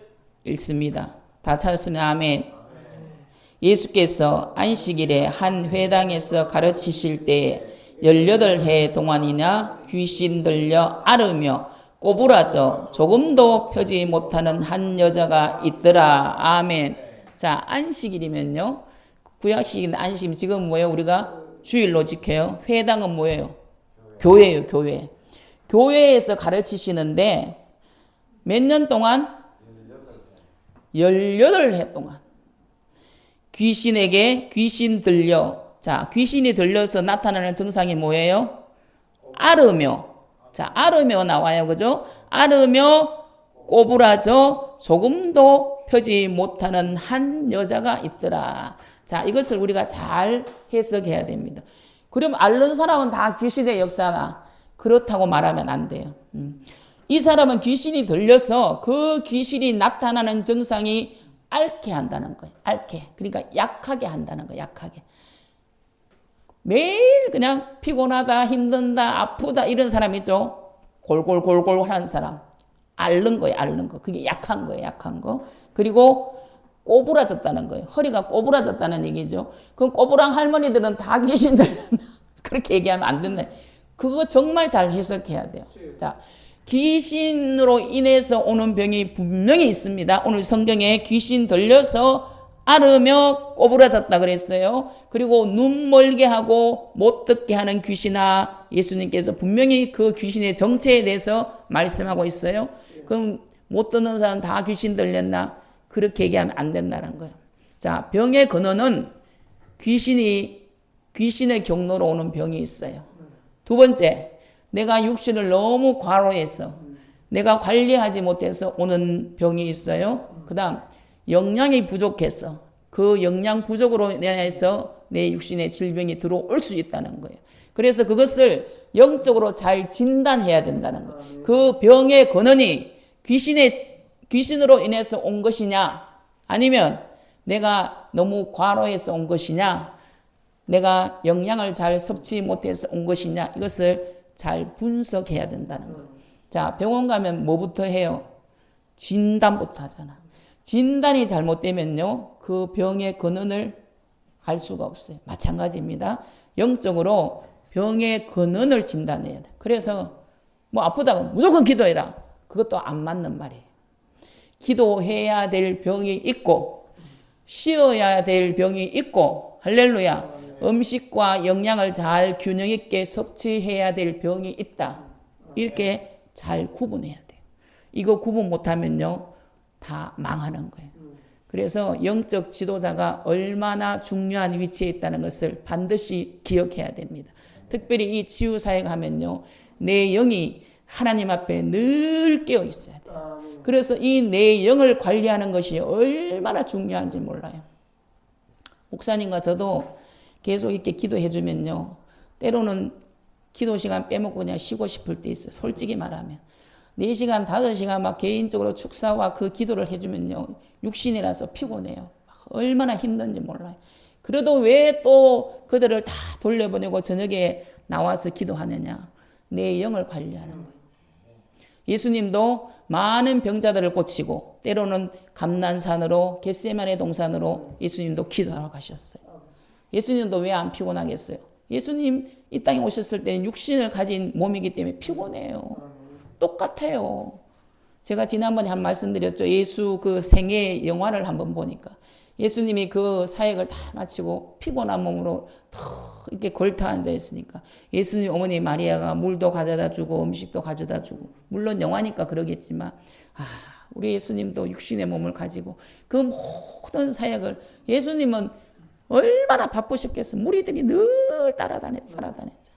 읽습니다. 다 찾았으면 아멘. 예수께서 안식일에 한 회당에서 가르치실 때에 18해 동안이나 귀신 들려 앓으며 꼬부라져 조금도 펴지 못하는 한 여자가 있더라. 아멘. 자, 안식일이면요. 구약식인 안식, 지금 뭐예요? 우리가 주일로 지켜요. 회당은 뭐예요? 교회예요, 교회. 교회에서 가르치시는데 몇 년 동안? 18해 동안. 귀신에게 귀신 들려. 자, 귀신이 들려서 나타나는 증상이 뭐예요? 앓으며. 자, 앓으며 나와요. 그죠? 앓으며 꼬부라져 조금도 펴지 못하는 한 여자가 있더라. 자, 이것을 우리가 잘 해석해야 됩니다. 그럼 앓는 사람은 다 귀신의 역사나 그렇다고 말하면 안 돼요. 이 사람은 귀신이 들려서 그 귀신이 나타나는 증상이 앓게 한다는 거예요. 앓게. 그러니까 약하게 한다는 거예요. 약하게. 매일 그냥 피곤하다, 힘든다, 아프다 이런 사람 있죠. 골골골골 하는 사람. 앓는 거예요. 앓는 거. 그게 약한 거예요. 약한 거. 그리고 꼬부라졌다는 거예요. 허리가 꼬부라졌다는 얘기죠. 그럼 꼬부랑 할머니들은 다 귀신 들렸나? 그렇게 얘기하면 안 된다. 그거 정말 잘 해석해야 돼요. 자, 귀신으로 인해서 오는 병이 분명히 있습니다. 오늘 성경에 귀신 들려서 앓으며 꼬부라졌다 그랬어요. 그리고 눈 멀게 하고 못 듣게 하는 귀신아, 예수님께서 분명히 그 귀신의 정체에 대해서 말씀하고 있어요. 그럼 못 듣는 사람 다 귀신 들렸나? 그렇게 얘기하면 안 된다는 거예요. 자, 병의 근원은 귀신의 경로로 오는 병이 있어요. 두 번째, 내가 육신을 너무 과로해서 내가 관리하지 못해서 오는 병이 있어요. 그 다음 영양이 부족해서 그 영양 부족으로 인해서 내 육신에 질병이 들어올 수 있다는 거예요. 그래서 그것을 영적으로 잘 진단해야 된다는 거예요. 그 병의 근원이 귀신으로 인해서 온 것이냐, 아니면 내가 너무 과로해서 온 것이냐, 내가 영양을 잘 섭취 못해서 온 것이냐, 이것을 잘 분석해야 된다는 거예요. 자, 병원 가면 뭐부터 해요? 진단부터 하잖아. 진단이 잘못되면요, 그 병의 근원을 알 수가 없어요. 마찬가지입니다. 영적으로 병의 근원을 진단해야 돼. 그래서 뭐 아프다고 무조건 기도해라. 그것도 안 맞는 말이에요. 기도해야 될 병이 있고 쉬어야 될 병이 있고, 할렐루야, 음식과 영양을 잘 균형 있게 섭취해야 될 병이 있다. 이렇게 잘 구분해야 돼요. 이거 구분 못하면요, 다 망하는 거예요. 그래서 영적 지도자가 얼마나 중요한 위치에 있다는 것을 반드시 기억해야 됩니다. 특별히 이 치유사역 하면요, 내 영이 하나님 앞에 늘 깨어 있어야 돼요. 그래서 이 내 영을 관리하는 것이 얼마나 중요한지 몰라요. 목사님과 저도 계속 이렇게 기도해 주면요, 때로는 기도 시간 빼먹고 그냥 쉬고 싶을 때 있어요. 솔직히 말하면 4시간 5시간 막 개인적으로 축사와 그 기도를 해주면요, 육신이라서 피곤해요. 얼마나 힘든지 몰라요. 그래도 왜 또 그들을 다 돌려보내고 저녁에 나와서 기도하느냐? 내 영을 관리하는 거예요. 예수님도 많은 병자들을 고치고 때로는 감난산으로, 겟세마네 동산으로 예수님도 기도하러 가셨어요. 예수님도 왜 안 피곤하겠어요? 예수님 이 땅에 오셨을 때는 육신을 가진 몸이기 때문에 피곤해요. 똑같아요. 제가 지난번에 한 말씀 드렸죠. 예수 그 생애 영화를 한번 보니까 예수님이 그 사역을 다 마치고 피곤한 몸으로 이렇게 걸터 앉아 있으니까 예수님 어머니 마리아가 물도 가져다 주고 음식도 가져다 주고, 물론 영화니까 그러겠지만, 우리 예수님도 육신의 몸을 가지고 그 모든 사역을, 예수님은 얼마나 바쁘셨겠어. 무리들이 늘 따라다녔죠.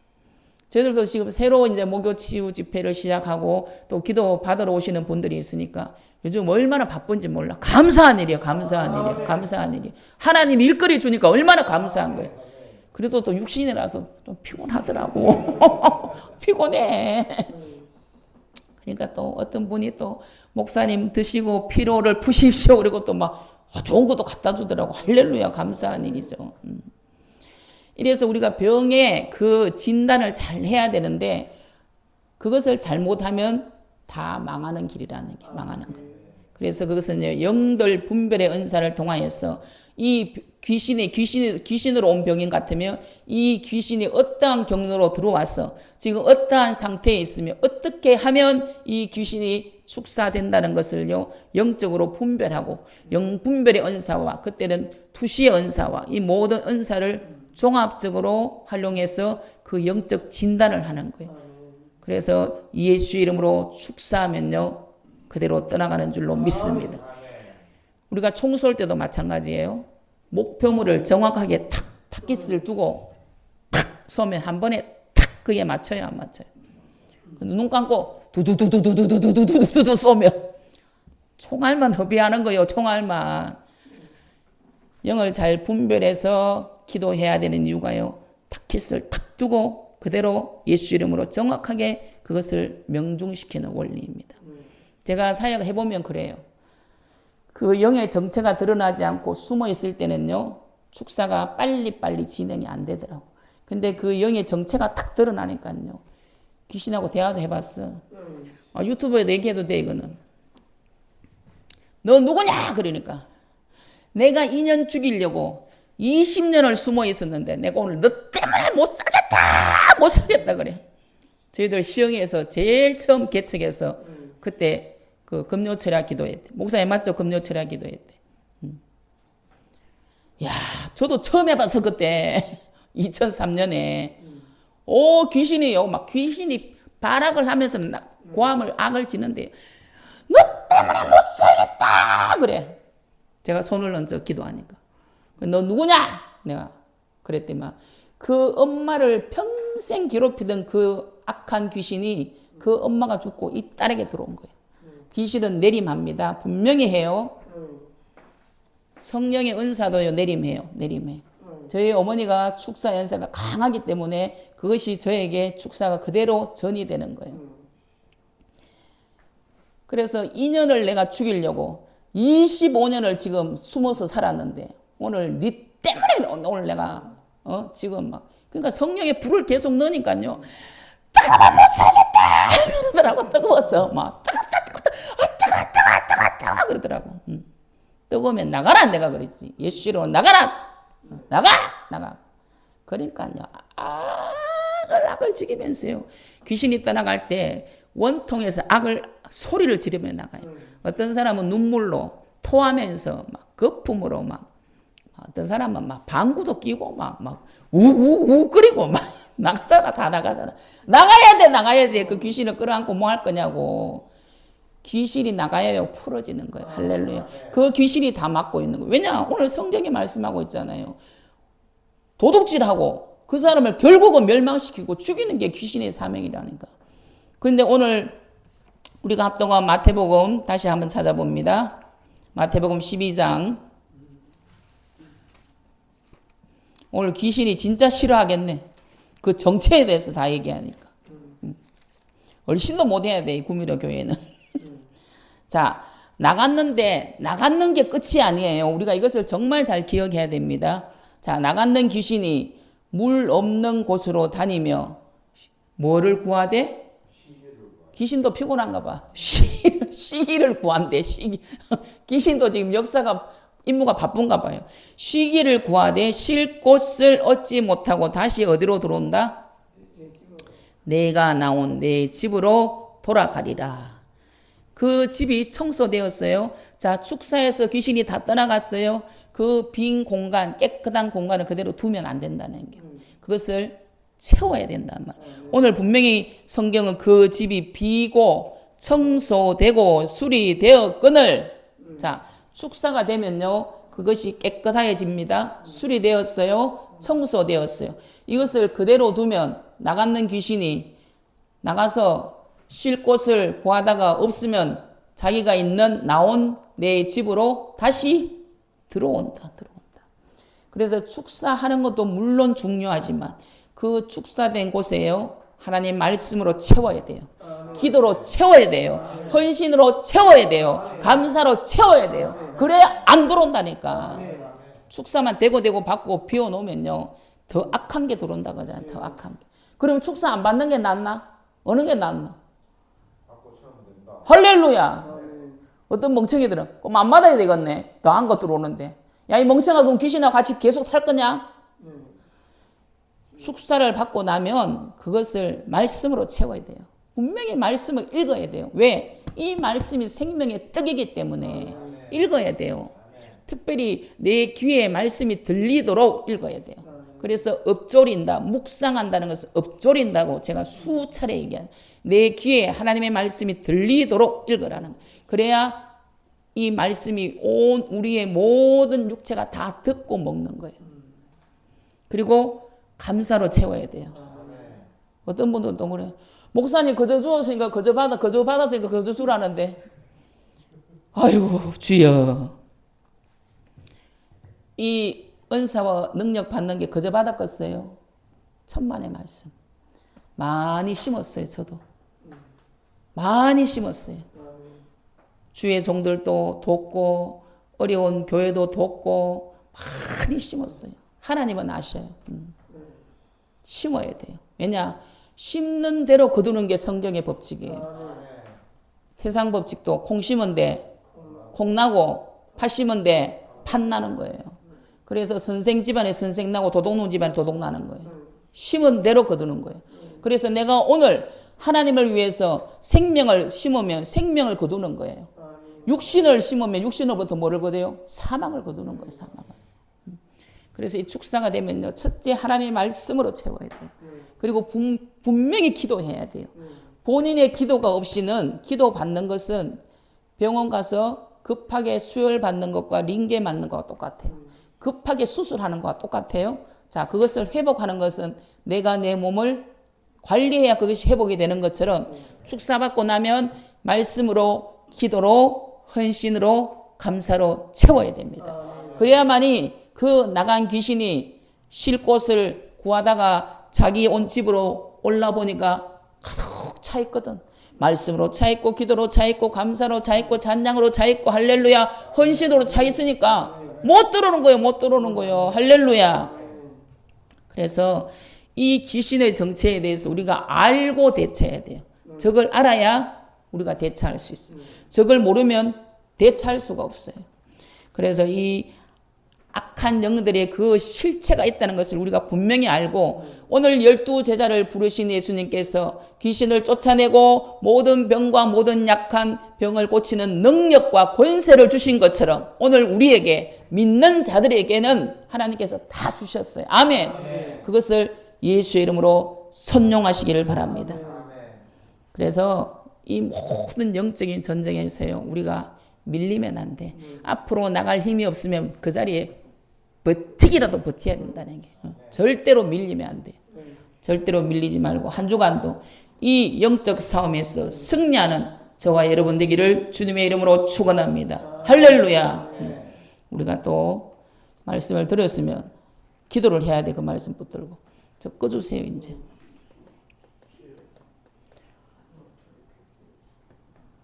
저희들도 지금 새로 이제 목요 치유 집회를 시작하고 또 기도 받으러 오시는 분들이 있으니까 요즘 얼마나 바쁜지 몰라. 감사한 일이에요. 감사한 일이에요. 하나님 일거리 주니까 얼마나 감사한 거예요. 그래도 또 육신이라서 좀 피곤하더라고. 피곤해. 그러니까 또 어떤 분이 또 목사님 드시고 피로를 푸십시오. 그리고 또 막 좋은 것도 갖다 주더라고. 할렐루야, 감사한 일이죠. 이래서 우리가 병의 그 진단을 잘 해야 되는데 그것을 잘못하면 다 망하는 길이라는 게, 망하는 거예요. 그래서 그것은 영들 분별의 은사를 통하여서 이 귀신으로 온 병인 같으면 이 귀신이 어떠한 경로로 들어와서 지금 어떠한 상태에 있으며 어떻게 하면 이 귀신이 축사된다는 것을요, 영적으로 분별하고 영분별의 은사와 그때는 투시의 은사와 이 모든 은사를 종합적으로 활용해서 그 영적 진단을 하는 거예요. 그래서 예수 이름으로 축사하면요, 그대로 떠나가는 줄로 믿습니다. 우리가 총 쏠 때도 마찬가지예요. 목표물을 정확하게 탁 타깃을 두고 탁 쏘면 한 번에 탁 그게 맞춰요, 안 맞춰요? 눈 감고 두두두두두두두두두두 쏘면 총알만 허비하는 거예요. 총알만. 영을 잘 분별해서 기도해야 되는 이유가요, 타깃을 탁 두고 그대로 예수 이름으로 정확하게 그것을 명중시키는 원리입니다. 제가 사역을 해보면 그래요. 그 영의 정체가 드러나지 않고 숨어 있을 때는요, 축사가 빨리빨리 진행이 안 되더라고. 근데 그 영의 정체가 딱 드러나니까요, 귀신하고 대화도 해봤어. 유튜브에도 얘기해도 돼, 이거는. 너 누구냐? 그러니까. 내가 2년 죽이려고 20년을 숨어 있었는데 내가 오늘 너 때문에 못 살겠다 그래. 저희들 시흥에서 제일 처음 개척해서 그때 그 금요철야 기도했대. 목사님 맞죠? 금요철야 기도했대. 야, 저도 처음 해봐서 그때 2003년에 귀신이요, 막 귀신이 발악을 하면서 고함을 악을 지는데 너 때문에 못 살겠다 그래. 제가 손을 얹어 기도하니까 너 누구냐? 내가 그랬더니만 그 엄마를 평생 괴롭히던 그 악한 귀신이 그 엄마가 죽고 이 딸에게 들어온 거예요. 귀신은 내림합니다. 분명히 해요. 성령의 은사도요, 내림해요. 내림해. 저희 어머니가 축사 연세가 강하기 때문에 그것이 저에게 축사가 그대로 전이 되는 거예요. 그래서 인연을 내가 죽이려고 25년을 지금 숨어서 살았는데 오늘 네 때문에 오늘 내가 지금 막 그러니까 성령의 불을 계속 넣으니까요. 따가워 못 살겠다 그러더라고. 뜨거워서 막 따가 그러더라고. 뜨거우면 나가라 내가 그랬지. 예수로 나가라. 나가. 그러니까요. 악을 지키면서요. 귀신이 떠나갈 때 원통에서 소리를 지르며 나가요. 어떤 사람은 눈물로 토하면서 막 거품으로 막 어떤 사람은 막 방구도 끼고 막 우우우 끓이고 막 나가잖아. 다 나가잖아. 나가야 돼. 그 귀신을 끌어안고 뭐 할 거냐고. 귀신이 나가야 풀어지는 거예요. 할렐루야. 그 귀신이 다 막고 있는 거예요. 왜냐? 오늘 성경이 말씀하고 있잖아요. 도둑질하고 그 사람을 결국은 멸망시키고 죽이는 게 귀신의 사명이라니까. 그런데 오늘 우리가 합동한 마태복음 다시 한번 찾아봅니다. 마태복음 12장. 오늘 귀신이 진짜 싫어하겠네. 그 정체에 대해서 다 얘기하니까. 얼씬도 못해야 돼, 이 구미도 교회는. 자, 나가는 게 끝이 아니에요. 우리가 이것을 정말 잘 기억해야 됩니다. 자, 나갔는 귀신이 물 없는 곳으로 다니며 뭐를 구하되? 귀신도 피곤한가 봐. 쉬기를 구한대. 귀신도 지금 임무가 바쁜가 봐요. 쉬기를 구하되 쉴 곳을 얻지 못하고 다시 어디로 들어온다? 내가 나온 내 집으로 돌아가리라. 그 집이 청소되었어요. 자, 축사에서 귀신이 다 떠나갔어요. 그 빈 공간, 깨끗한 공간을 그대로 두면 안 된다는 게. 그것을 채워야 된단 말이에요. 오늘 분명히 성경은 그 집이 비고 청소되고 수리되었거늘. 자, 축사가 되면요. 그것이 깨끗해집니다. 수리되었어요. 청소되었어요. 이것을 그대로 두면 나갔는 귀신이 나가서 쉴 곳을 구하다가 없으면 자기가 나온 내 집으로 다시 들어온다. 그래서 축사하는 것도 물론 중요하지만 그 축사된 곳에요. 하나님 말씀으로 채워야 돼요. 기도로 채워야 돼요. 헌신으로 채워야 돼요. 감사로 채워야 돼요. 그래야 안 들어온다니까. 축사만 대고 받고 비워놓으면요. 더 악한 게 들어온다고 하잖아요. 더 악한 게. 그럼 축사 안 받는 게 낫나? 어느 게 낫나? 할렐루야. 어떤 멍청이들은 그럼 안 받아야 되겠네. 더한 것 들어오는데. 야, 이 멍청아 그럼 귀신하고 같이 계속 살 거냐? 축사를 받고 나면 그것을 말씀으로 채워야 돼요. 분명히 말씀을 읽어야 돼요. 왜? 이 말씀이 생명의 떡이기 때문에 읽어야 돼요. 특별히 내 귀에 말씀이 들리도록 읽어야 돼요. 그래서 읊조린다, 묵상한다는 것은 읊조린다고 제가 수차례 얘기한 내 귀에 하나님의 말씀이 들리도록 읽으라는 거예요. 그래야 이 말씀이 온 우리의 모든 육체가 다 듣고 먹는 거예요. 그리고 감사로 채워야 돼요. 어떤 분들은 또 그래요. 목사님 거저 주었으니까 거저 받았으니까 거저 주라는데. 아이고 주여. 이 은사와 능력 받는 게 거저 받았겠어요? 천만의 말씀. 많이 심었어요. 저도. 많이 심었어요. 주의 종들도 돕고 어려운 교회도 돕고 많이 심었어요. 하나님은 아셔요. 심어야 돼요. 왜냐? 심는 대로 거두는 게 성경의 법칙이에요. 세상 법칙도 콩 심은 데 콩 나고 팥 심은 데 팥 나는 거예요. 그래서 선생 집안에 선생 나고 도둑놈 집안에 도둑 나는 거예요. 심은 대로 거두는 거예요. 그래서 내가 오늘 하나님을 위해서 생명을 심으면 생명을 거두는 거예요. 육신을 심으면 육신으로부터 뭐를 거둬요? 사망을 거두는 거예요. 사망을. 그래서 이 축사가 되면요. 첫째 하나님의 말씀으로 채워야 돼요. 그리고 분명히 기도해야 돼요. 본인의 기도가 없이는 기도 받는 것은 병원 가서 급하게 수혈 받는 것과 링게 맞는 것과 똑같아요. 급하게 수술하는 것과 똑같아요. 자, 그것을 회복하는 것은 내가 내 몸을 관리해야 그것이 회복이 되는 것처럼 축사받고 나면 말씀으로, 기도로, 헌신으로, 감사로 채워야 됩니다. 그래야만이 그 나간 귀신이 쉴 곳을 구하다가 자기 온 집으로 올라보니까 가득 차 있거든. 말씀으로 차 있고, 기도로 차 있고, 감사로 차 있고, 찬양으로 차 있고, 할렐루야, 헌신으로 차 있으니까 못 들어오는 거예요. 못 들어오는 거예요. 할렐루야. 그래서 이 귀신의 정체에 대해서 우리가 알고 대처해야 돼요. 저걸 알아야 우리가 대처할 수 있어요. 저걸 모르면 대처할 수가 없어요. 그래서 이 악한 영들의 그 실체가 있다는 것을 우리가 분명히 알고, 오늘 12제자를 부르신 예수님께서 귀신을 쫓아내고 모든 병과 모든 약한 병을 고치는 능력과 권세를 주신 것처럼 오늘 우리에게, 믿는 자들에게는 하나님께서 다 주셨어요. 아멘. 그것을 예수의 이름으로 선용하시기를 바랍니다. 그래서 이 모든 영적인 전쟁에서요, 우리가 밀리면 안 돼. 앞으로 나갈 힘이 없으면 그 자리에 버티기라도 버텨야 된다는 게. 절대로 밀리면 안 돼. 절대로 밀리지 말고 한 주간도 이 영적 싸움에서 승리하는 저와 여러분 되기를 주님의 이름으로 축원합니다. 할렐루야. 우리가 또 말씀을 들었으면 기도를 해야 돼. 그 말씀 붙들고. 저 꺼주세요 이제.